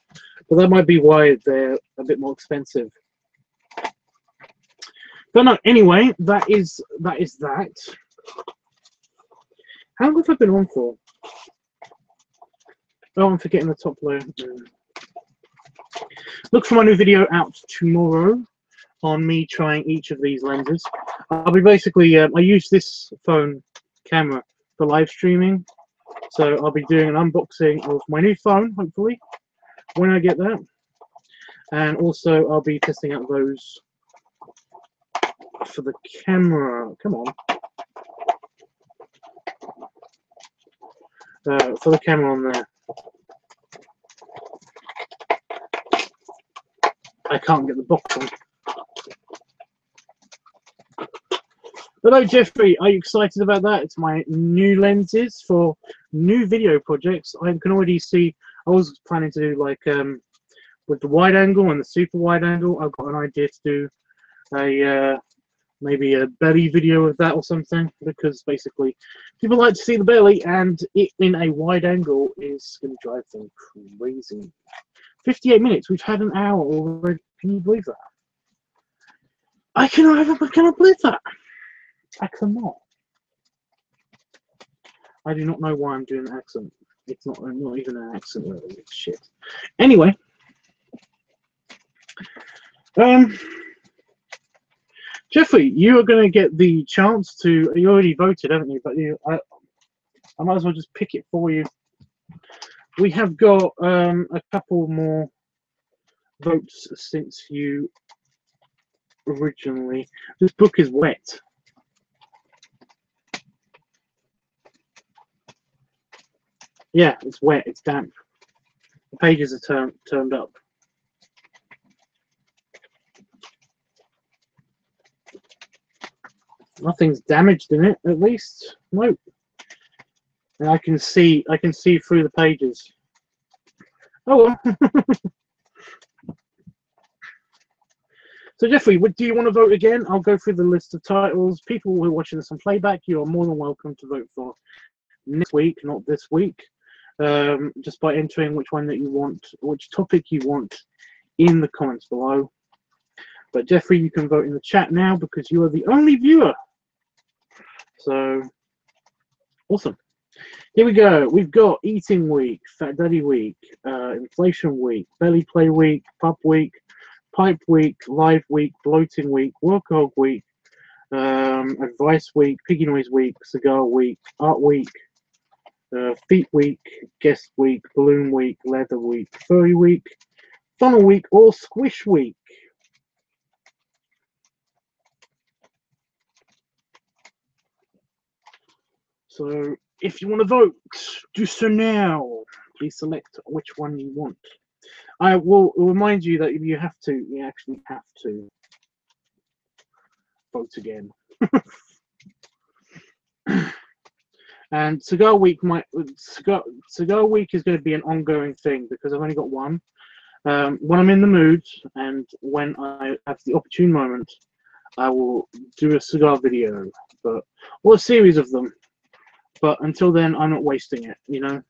But that might be why they're a bit more expensive. But no, anyway, that is that. How long have I been on for? Oh, I'm forgetting the top layer. Look for my new video out tomorrow on me trying each of these lenses. I'll be basically, I use this phone camera for live streaming. So I'll be doing an unboxing of my new phone, hopefully, when I get that. And also I'll be testing out those for the camera. Come on. For the camera on there. I can't get the box on. Hello, Jeffrey. Are you excited about that? It's my new lenses for new video projects. I can already see. I was planning to do like with the wide angle and the super wide angle. I've got an idea to do a maybe a belly video of that or something, because basically people like to see the belly, and it in a wide angle is going to drive them crazy. 58 minutes. We've had an hour already. Can you believe that? I cannot believe that. I cannot. I do not know why I'm doing an accent. It's not even an accent really. It's shit. Anyway, Jeffrey, you are going to get the chance to. You already voted, haven't you? But I might as well just pick it for you. We have got a couple more votes since you originally. This book is wet. Yeah, it's wet. It's damp. The pages are turned up. Nothing's damaged in it, at least. Nope. And I can see through the pages. Oh well. So Jeffrey, do you want to vote again? I'll go through the list of titles. People who are watching this on playback, you are more than welcome to vote for next week, not this week, just by entering which one that you want, which topic you want in the comments below. But Jeffrey, you can vote in the chat now because you are the only viewer. So awesome. Here we go. We've got Eating Week, Fat Daddy Week, Inflation Week, Belly Play Week, Pup Week, Pipe Week, Live Week, Bloating Week, Workahog Week, Advice Week, Piggy Noise Week, Cigar Week, Art Week, Feet Week, Guest Week, Balloon Week, Leather Week, Furry Week, Funnel Week, or Squish Week. So if you want to vote, do so now. Please select which one you want. I will remind you that if you have to, you actually have to vote again. And Cigar Week Cigar Week is going to be an ongoing thing because I've only got one. When I'm in the mood and when I have the opportune moment, I will do a cigar video, or a series of them. But until then, I'm not wasting it. You know,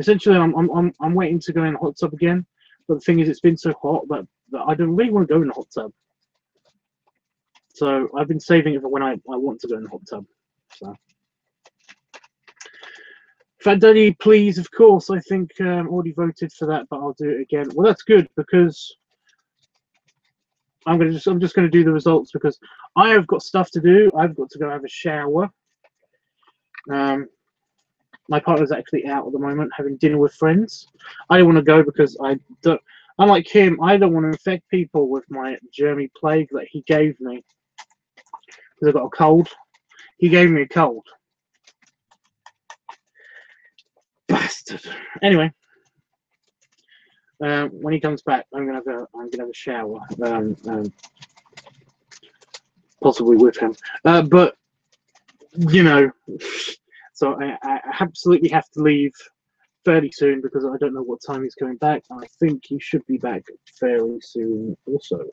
essentially, I'm waiting to go in the hot tub again. But the thing is, it's been so hot that I don't really want to go in the hot tub. So I've been saving it for when I want to go in the hot tub. So. Fat Daddy, please, of course. I think already voted for that, but I'll do it again. Well, that's good because I'm just going to do the results because I have got stuff to do. I've got to go have a shower. My partner's actually out at the moment having dinner with friends. I don't want to go because unlike him, I don't want to infect people with my germy plague that he gave me because I've got a cold. He gave me a cold. Bastard. Anyway, when he comes back, I'm gonna have a shower, possibly with him. But you know, so I absolutely have to leave fairly soon because I don't know what time he's coming back. I think he should be back fairly soon also.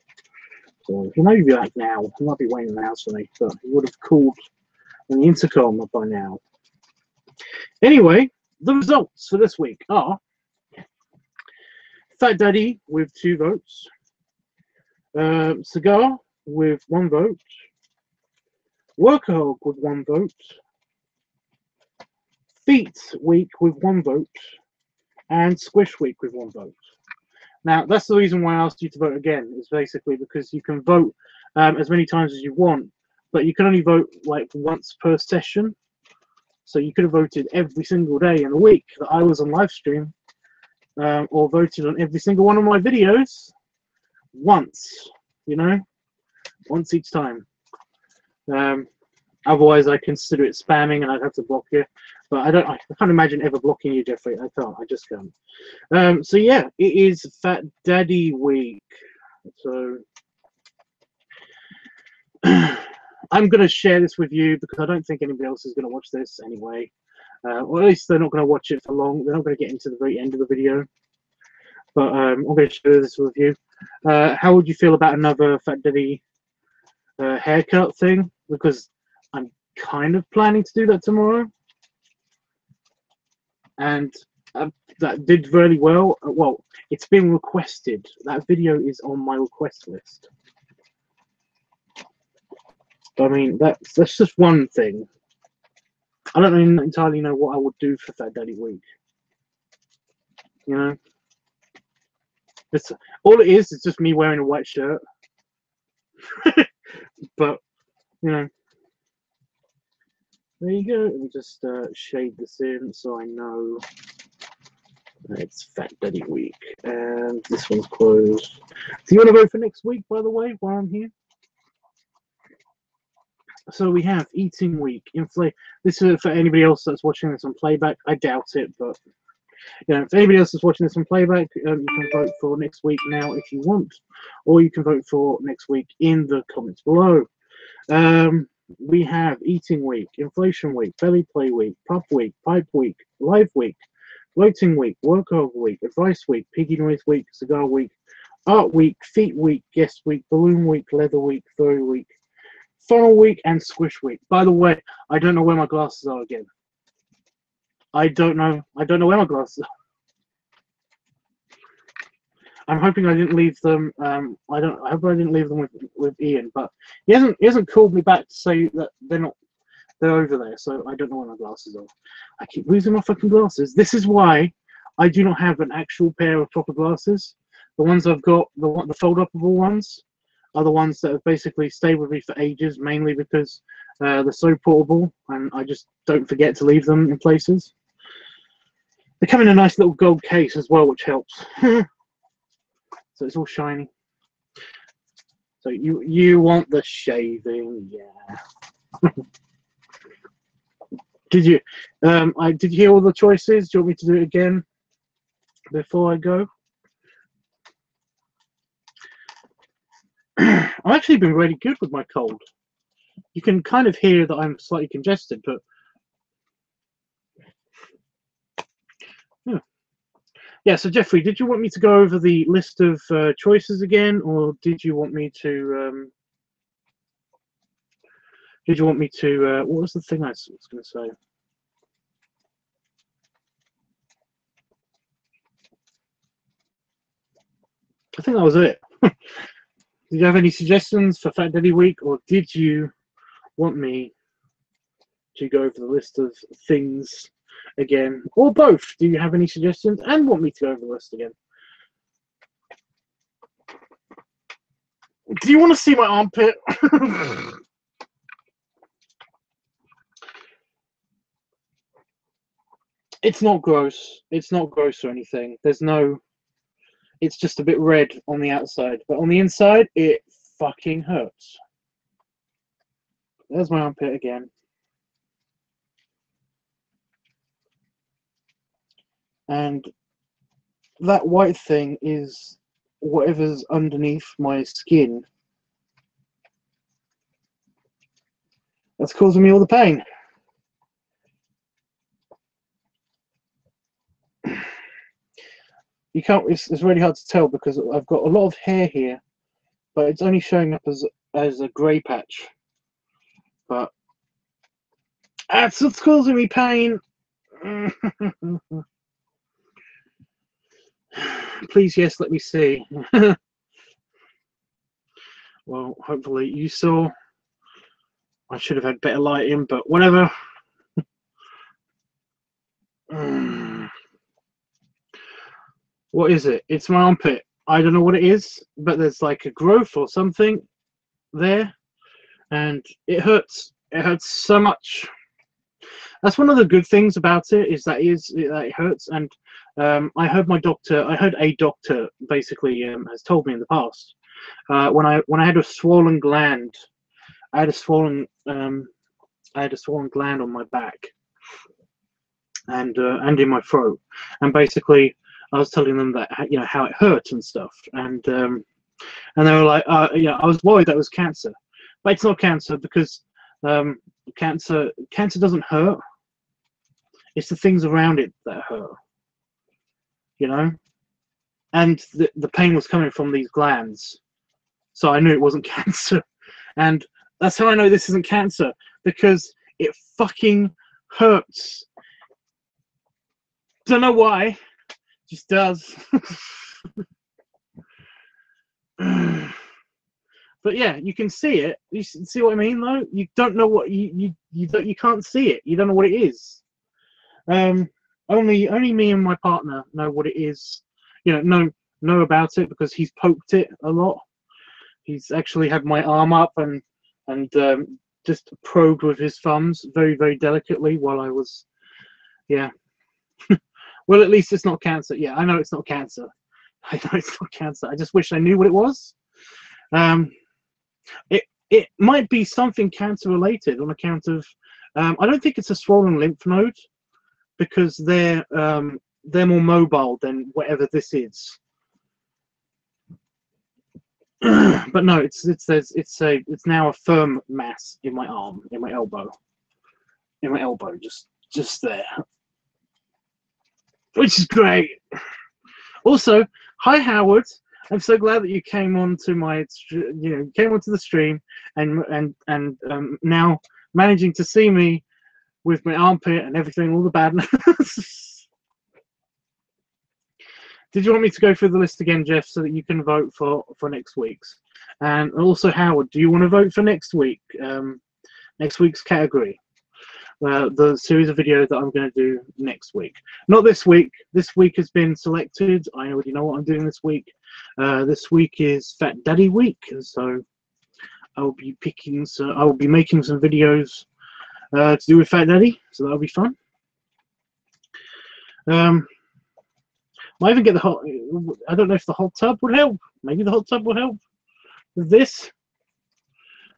So he may be back now. He might be waiting in the house for me, but he would have called on the intercom by now. Anyway. The results for this week are Fat Daddy with 2 votes, Cigar with 1 vote, Workahog with 1 vote, Feet Week with 1 vote, and Squish Week with 1 vote. Now, that's the reason why I asked you to vote again, is basically because you can vote as many times as you want, but you can only vote like once per session. So you could have voted every single day in the week that I was on live stream, or voted on every single one of my videos once, you know, once each time. Otherwise, I consider it spamming and I'd have to block you. But I can't imagine ever blocking you, Jeffrey. I can't. I just can't. So yeah, it is Fat Daddy Week. So. I'm going to share this with you because I don't think anybody else is going to watch this anyway. Or at least they're not going to watch it for long. They're not going to get into the very end of the video. But I'm going to share this with you. How would you feel about another Fat Daddy haircut thing? Because I'm kind of planning to do that tomorrow. And that did really well. Well, it's been requested. That video is on my request list. I mean, that's just one thing. I don't entirely know what I would do for Fat Daddy Week. You know? All it is just me wearing a white shirt. But, you know. There you go. Let me just shade this in so I know it's Fat Daddy Week. And this one's closed. Do you want to vote for next week, by the way, while I'm here? So we have Eating Week, This is for anybody else that's watching this on playback. I doubt it, but you know, if anybody else is watching this on playback, you can vote for next week now if you want, or you can vote for next week in the comments below. We have Eating Week, Inflation Week, Belly Play Week, Pup Week, Pipe Week, Live Week, Bloating Week, Workahog Week, Advice Week, Piggy Noise Week, Cigar Week, Art week, feet week, guest week, balloon week, leather week, furry week, funnel week, and squish week. By the way, I don't know where my glasses are again. I don't know where my glasses are. I'm hoping I didn't leave them. I hope I didn't leave them with Ian, but he hasn't called me back to say that they're over there. So I don't know where my glasses are. I keep losing my fucking glasses. This is why I do not have an actual pair of proper glasses. The ones I've got, the fold-upable ones, are the ones that have basically stayed with me for ages, mainly because they're so portable and I just don't forget to leave them in places. They come in a nice little gold case as well, which helps. So it's all shiny. So you want the shaving, yeah. Did you did you hear all the choices? Do you want me to do it again before I go? I've actually been really good with my cold. You can kind of hear that I'm slightly congested, but yeah. So Jeffrey, did you want me to go over the list of choices again, or did you want me to? Did you want me to? What was the thing I was going to say? I think that was it. Did you have any suggestions for Fat Daddy Week, or did you want me to go over the list of things again, or both? Do you have any suggestions and want me to go over the list again? Do you want to see my armpit? It's not gross. It's not gross or anything. There's no... It's just a bit red on the outside, but on the inside, it fucking hurts. There's my armpit again. And that white thing is whatever's underneath my skin. That's causing me all the pain. You can't. It's really hard to tell because I've got a lot of hair here, but it's only showing up as a grey patch. But that's what's causing me pain. Please, yes, let me see. Well, hopefully you saw. I should have had better lighting, but whatever. What is it? It's my armpit. I don't know what it is, but there's like a growth or something there, and it hurts. It hurts so much. That's one of the good things about it, is that it hurts. And I heard a doctor basically has told me in the past, when I had a swollen gland, I had a swollen gland on my back and in my throat, and basically I was telling them that, you know, how it hurt and stuff, and they were like, yeah, I was worried that it was cancer, but it's not cancer, because cancer doesn't hurt. It's the things around it that hurt, you know. And the pain was coming from these glands, so I knew it wasn't cancer. And that's how I know this isn't cancer, because it fucking hurts. Don't know why, just does. But yeah, you can see it. You see what I mean, though? You don't know what you can't see it. You don't know what it is. Only me and my partner know what it is. You know about it, because he's poked it a lot. He's actually had my arm up and just probed with his thumbs very, very delicately while I was, yeah. Well, at least it's not cancer. Yeah, I know it's not cancer. I know it's not cancer. I just wish I knew what it was. It might be something cancer related on account of, I don't think it's a swollen lymph node, because they're more mobile than whatever this is. But no, it's now a firm mass in my arm, in my elbow, just there, which is great. Also, hi Howard. I'm so glad that you came on to my, came onto the stream and now managing to see me with my armpit and everything, all the badness. Did you want me to go through the list again, Jeff, so that you can vote for next week's? And also, Howard, do you want to vote for next week? Next week's category, the series of videos that I'm going to do next week. Not this week. This week has been selected. I already know what I'm doing this week. This week is Fat Daddy Week, so I'll be picking. So I will be making some videos to do with Fat Daddy. So that'll be fun. Might even get the hot. I don't know if the hot tub would help. Maybe the hot tub will help with this.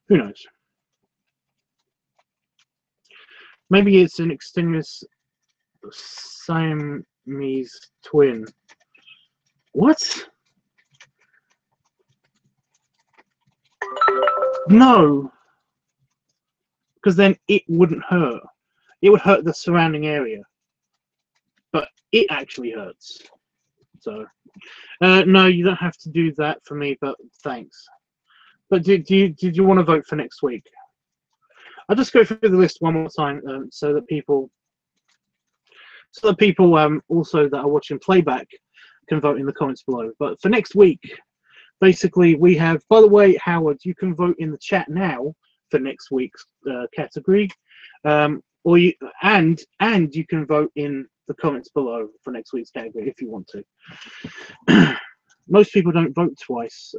Who knows? Maybe it's an extraneous Siamese twin. What? No, because then it wouldn't hurt. It would hurt the surrounding area, but it actually hurts. So, no, you don't have to do that for me, but thanks. But did you want to vote for next week? I'll just go through the list one more time so that people also that are watching playback can vote in the comments below. But for next week, basically we have, by the way, Howard, you can vote in the chat now for next week's category, or you you can vote in the comments below for next week's category if you want to. Most people don't vote twice.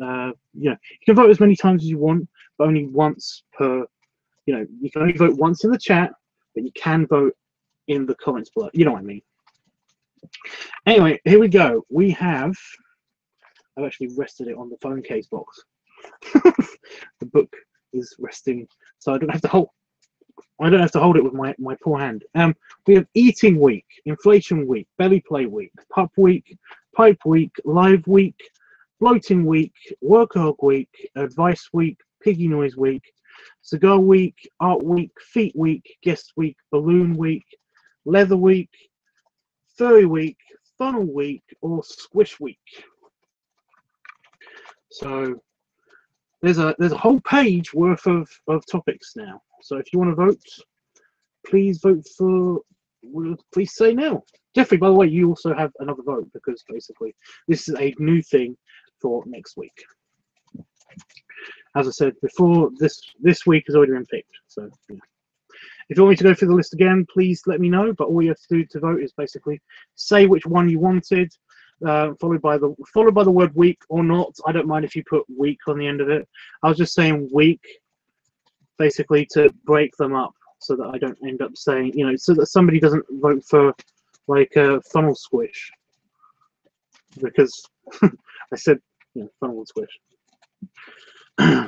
You can vote as many times as you want, but only once per. You can only vote once in the chat, but you can vote in the comments below. You know what I mean. Anyway, here we go. We have. I've actually rested it on the phone case box. The book is resting, so I don't have to hold. I don't have to hold it with my poor hand. We have Eating Week, Inflation Week, Belly Play Week, Pup Week, Pipe Week, Live Week, Bloating Week, Workahog Week, Advice Week, Piggy Noise Week, Cigar Week, Art Week, Feet Week, Guest Week, Balloon Week, Leather Week, Furry Week, Funnel Week, or Squish Week. So there's a whole page worth of topics now. So if you want to vote, please vote for. Please say now. Jeffrey, by the way, you also have another vote because basically this is a new thing for next week. As I said before, this week has already been picked. So yeah. If you want me to go through the list again, please let me know. But all you have to do to vote is basically say which one you wanted, followed by the word week or not. I don't mind if you put week on the end of it. I was just saying week, basically to break them up so that I don't end up saying, so that somebody doesn't vote for like a funnel squish because I said funnel and squish.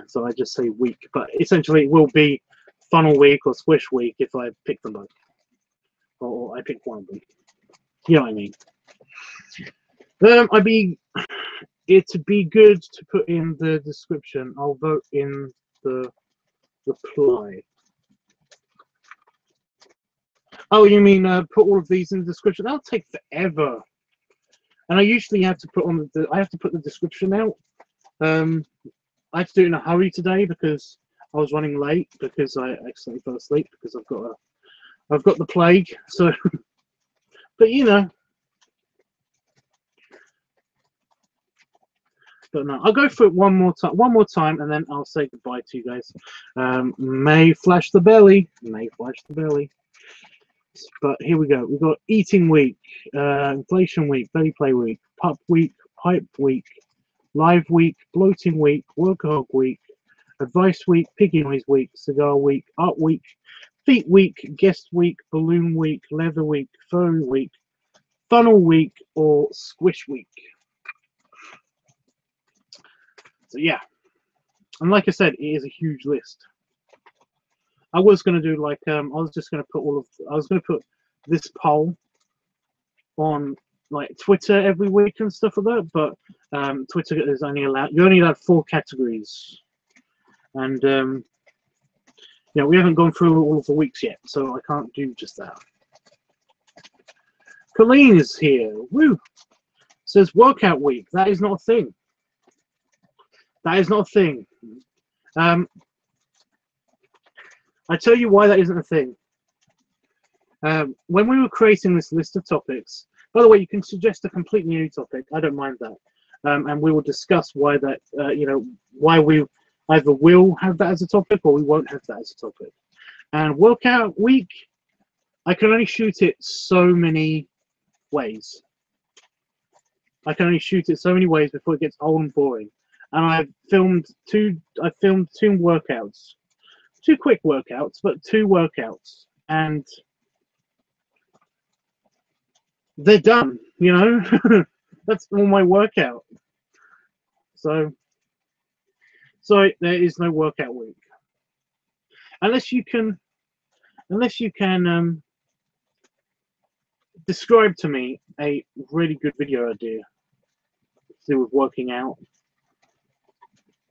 So I just say week, but essentially it will be funnel week or squish week if I pick them both, or I pick one of them. You know what I mean? It'd be good to put in the description. I'll vote in the reply. Oh, you mean put all of these in the description? That'll take forever, and I usually have to put on I have to put the description out. I have to do it in a hurry today because I was running late because I accidentally fell asleep because I've got the plague. So, but but no, I'll go through it one more time, and then I'll say goodbye to you guys. May flash the belly, may flash the belly. But here we go. We've got Eating Week, Inflation Week, Belly Play Week, Pup Week, Pipe Week, Live Week, Bloating Week, Workahog Week, Advice Week, Piggy Noise Week, Cigar Week, Art Week, Feet Week, Guest Week, Balloon Week, Leather Week, Furry Week, Funnel Week, or Squish Week. So yeah, and like I said, it is a huge list. I was going to do like I was going to put this poll on like Twitter every week and stuff like that, but Twitter is only allowed 4 categories, and we haven't gone through all of the weeks yet, so I can't do just that. Colleen is here. Woo! Says workout week. That is not a thing. That is not a thing. I tell you why that isn't a thing. When we were creating this list of topics, by the way, you can suggest a completely new topic. I don't mind that, and we will discuss why that. Why we either will have that as a topic or we won't have that as a topic. And workout week, I can only shoot it so many ways. I can only shoot it so many ways before it gets old and boring. And I filmed two workouts, 2 quick workouts, but 2 workouts, and they're done. You know, that's all my workout. So there is no workout week unless you can describe to me a really good video idea to do with working out.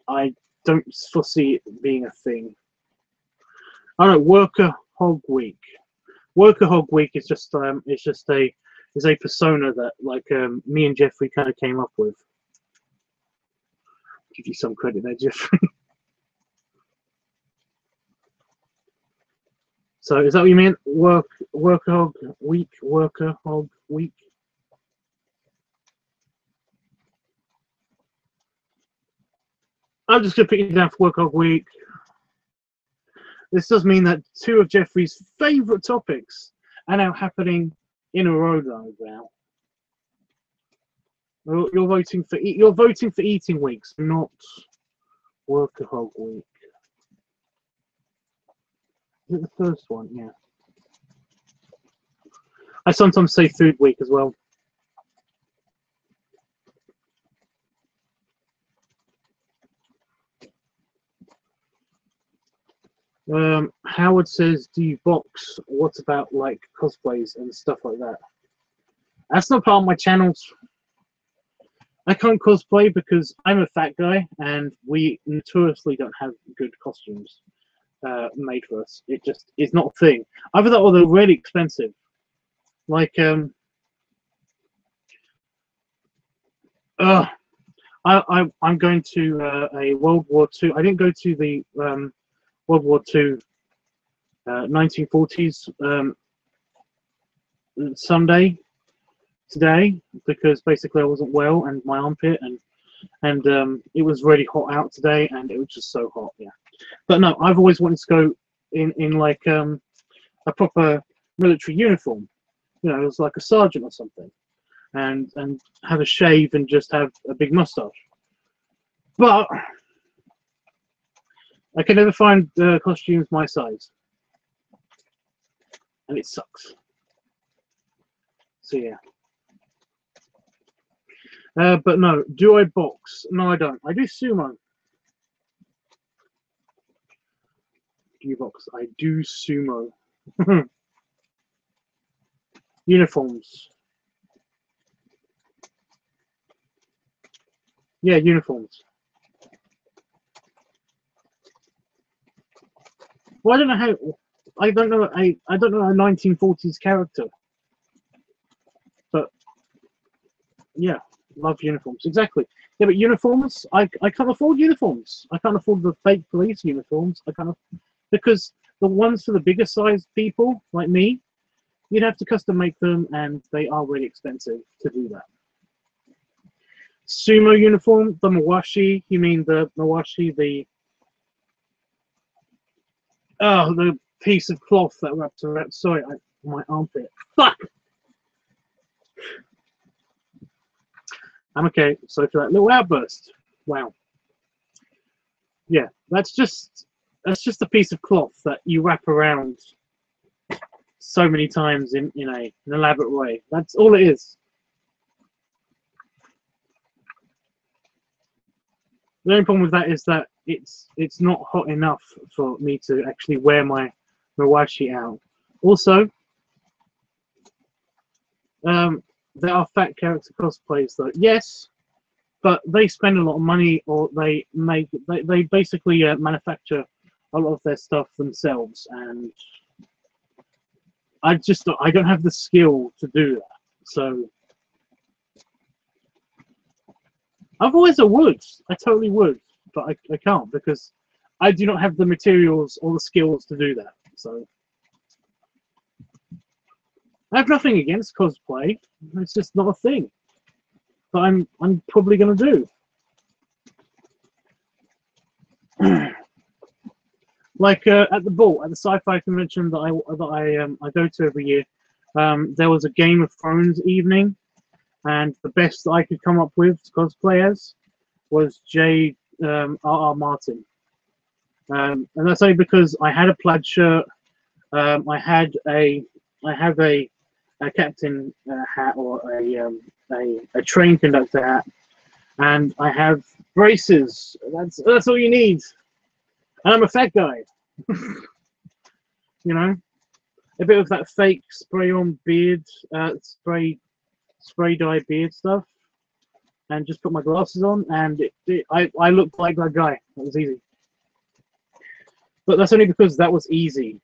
I don't foresee it being a thing. I don't know, Workahog Week. Workahog Week is just a persona that like me and Jeffrey kind of came up with. Give you some credit there, Jeffrey. So is that what you meant? Workahog Week? Workahog Week? I'm just going to put you down for Workahog Week. This does mean that 2 of Jeffrey's favourite topics are now happening in a row now. You're voting for eating weeks, not Workahog Week. Is it the first one? Yeah. I sometimes say food week as well. Howard says, do you box? What about like cosplays and stuff like that? That's not part of my channels. I can't cosplay because I'm a fat guy and we notoriously don't have good costumes made for us. It just is not a thing. Either that or they're really expensive. Like I'm going to a World War II. I didn't go to the World War II 1940s Sunday today because basically I wasn't well and my armpit and it was really hot out today and it was just so hot. Yeah, but no, I've always wanted to go in like a proper military uniform. You know, it was like a sergeant or something, and have a shave and just have a big mustache. But I can never find costumes my size, and it sucks. So yeah. But no, do I box? No, I don't. I do sumo. Do you box? I do sumo. Uniforms. Yeah, uniforms. Well, I don't know how. I don't know. I don't know a 1940s character. But yeah, love uniforms. Exactly. Yeah, but uniforms. I can't afford uniforms. I can't afford the fake police uniforms. I can't because the ones for the bigger sized people like me, you'd have to custom make them, and they are really expensive to do that. Sumo uniform, the mawashi. You mean the mawashi, the piece of cloth that wraps around. Sorry, my armpit. Fuck. I'm okay. Sorry for that little outburst. Wow. Yeah, that's just a piece of cloth that you wrap around so many times in an elaborate way. That's all it is. The only problem with that is that it's not hot enough for me to actually wear my mawashi out. Also, there are fat character cosplays though. Yes, but they spend a lot of money, or they basically manufacture a lot of their stuff themselves, and I don't have the skill to do that. So otherwise I would. I totally would. but I can't because I do not have the materials or the skills to do that. So I have nothing against cosplay. It's just not a thing that I'm probably gonna do. Like at the ball, at the sci-fi convention that I go to every year, there was a Game of Thrones evening, and the best that I could come up with to cosplay as was R.R. Martin, and that's only because I had a plaid shirt, I have a captain hat or a train conductor hat, and I have braces. That's all you need. And I'm a fat guy. You know, a bit of that fake spray-on beard, spray dye beard stuff, and just put my glasses on, and I looked like that guy. That was easy. But that's only because that was easy.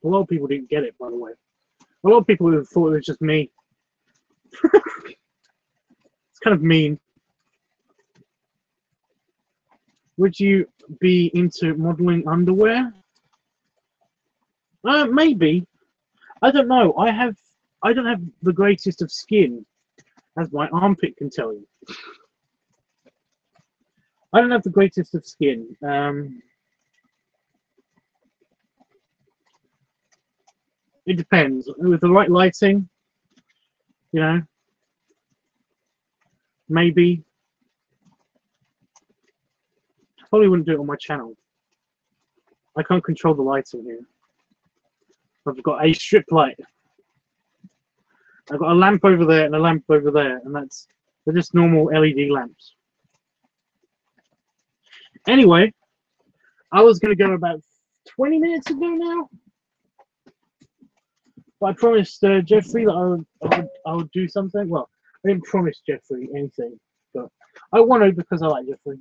A lot of people didn't get it, by the way. A lot of people thought it was just me. It's kind of mean. Would you be into modeling underwear? Maybe. I don't know. I don't have the greatest of skin, as my armpit can tell you. I don't have the greatest of skin. It depends. With the right lighting, you know, maybe. Probably wouldn't do it on my channel. I can't control the lighting here. I've got a strip light. I've got a lamp over there and a lamp over there, and they're just normal LED lamps. Anyway, I was going to go about 20 minutes ago now, but I promised Jeffrey that I would do something. Well, I didn't promise Jeffrey anything, but I wanted because I like Jeffrey.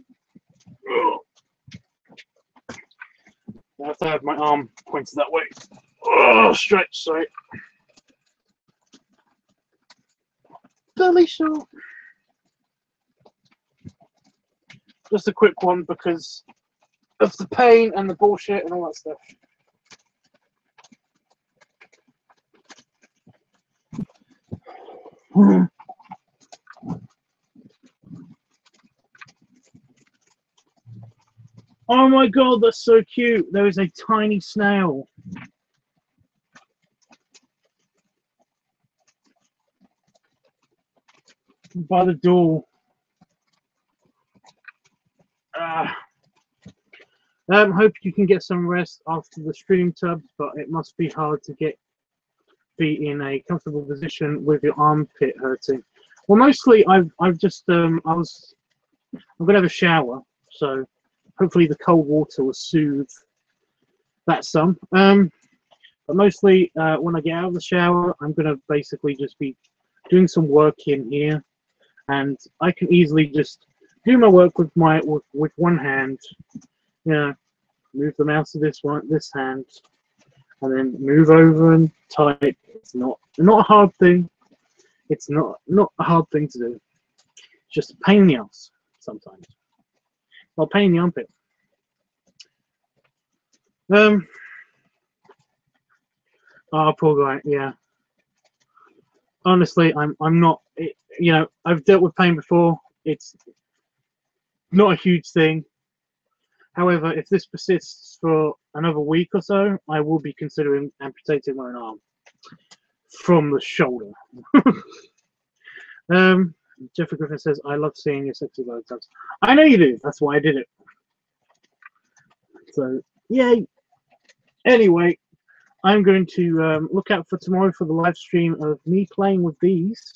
I have to have my arm pointed that way. Oh, stretch, sorry. Belly shot. Just a quick one because of the pain and the bullshit and all that stuff. Oh my god, that's so cute. There is a tiny snail. By the door. Hope you can get some rest after the stream, Tubbs, but it must be hard to be in a comfortable position with your armpit hurting. Well, mostly I'm gonna have a shower, so hopefully the cold water will soothe that some. But mostly when I get out of the shower, I'm gonna basically just be doing some work in here, and I can easily just do my work with one hand. You know, move the mouse to this hand, and then move over and type. It's not a hard thing. It's not a hard thing to do. It's just a pain in the ass sometimes. Well, pain in the armpit. Oh, poor guy. Yeah. Honestly, I'm not. You know, I've dealt with pain before. It's not a huge thing. However, if this persists for another week or so, I will be considering amputating my own arm from the shoulder. Jeffrey Griffin says, "I love seeing your sexy body tabs." I know you do. That's why I did it. So, yay. Anyway, I'm going to look out for tomorrow for the live stream of me playing with these.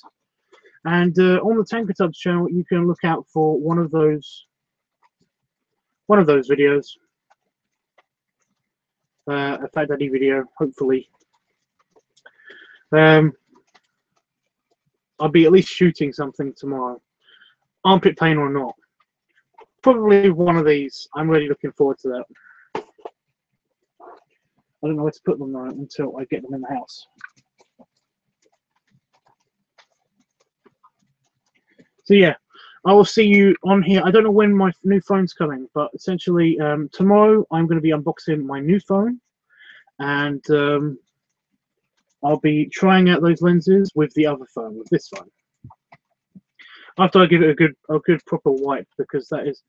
And on the Tanker Tubs channel, you can look out for one of those videos. A Fat Daddy video, hopefully. I'll be at least shooting something tomorrow. Armpit pain or not. Probably one of these. I'm really looking forward to that. I don't know where to put them though until I get them in the house. So yeah, I will see you on here. I don't know when my new phone's coming, but essentially tomorrow I'm going to be unboxing my new phone, and I'll be trying out those lenses with the other phone, with this phone. After I give it a good proper wipe, because that is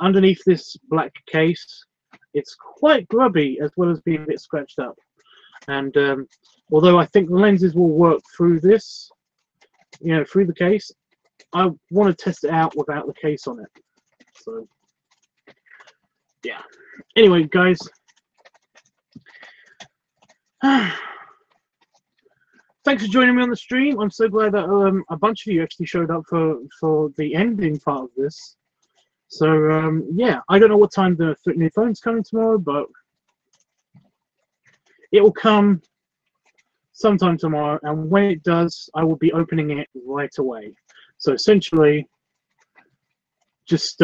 underneath this black case. It's quite grubby as well as being a bit scratched up. And although I think the lenses will work through this, you know, through the case, I want to test it out without the case on it. So yeah. Anyway, guys. Thanks for joining me on the stream. I'm so glad that a bunch of you actually showed up for the ending part of this. So yeah, I don't know what time the new phone's coming tomorrow, but it will come sometime tomorrow, and when it does, I will be opening it right away. So essentially, just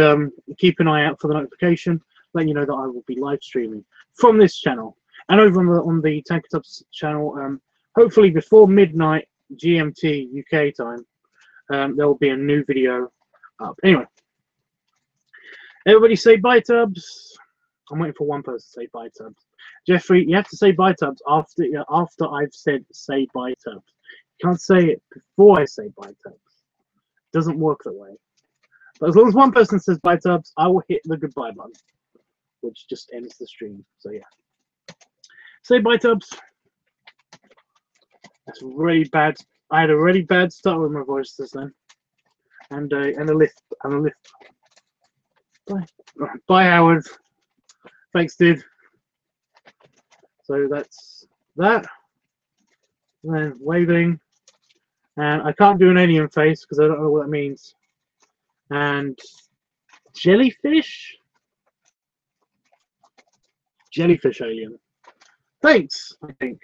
keep an eye out for the notification, letting you know that I will be live streaming from this channel, and over on the LiveTUBBS channel. Hopefully before midnight GMT UK time, there will be a new video up. Anyway, everybody say bye, Tubbs. I'm waiting for one person to say bye, Tubbs. Jeffrey, you have to say bye, Tubbs, after I've said say bye, Tubbs. You can't say it before I say bye, Tubbs. It doesn't work that way. But as long as one person says bye, Tubbs, I will hit the goodbye button, which just ends the stream. So yeah, say bye, Tubbs. That's really bad. I had a really bad start with my voice just then, and a lift. Bye, bye, Howard. Thanks, dude. So that's that. And then waving, and I can't do an alien face because I don't know what that means. And jellyfish alien. Thanks, I think.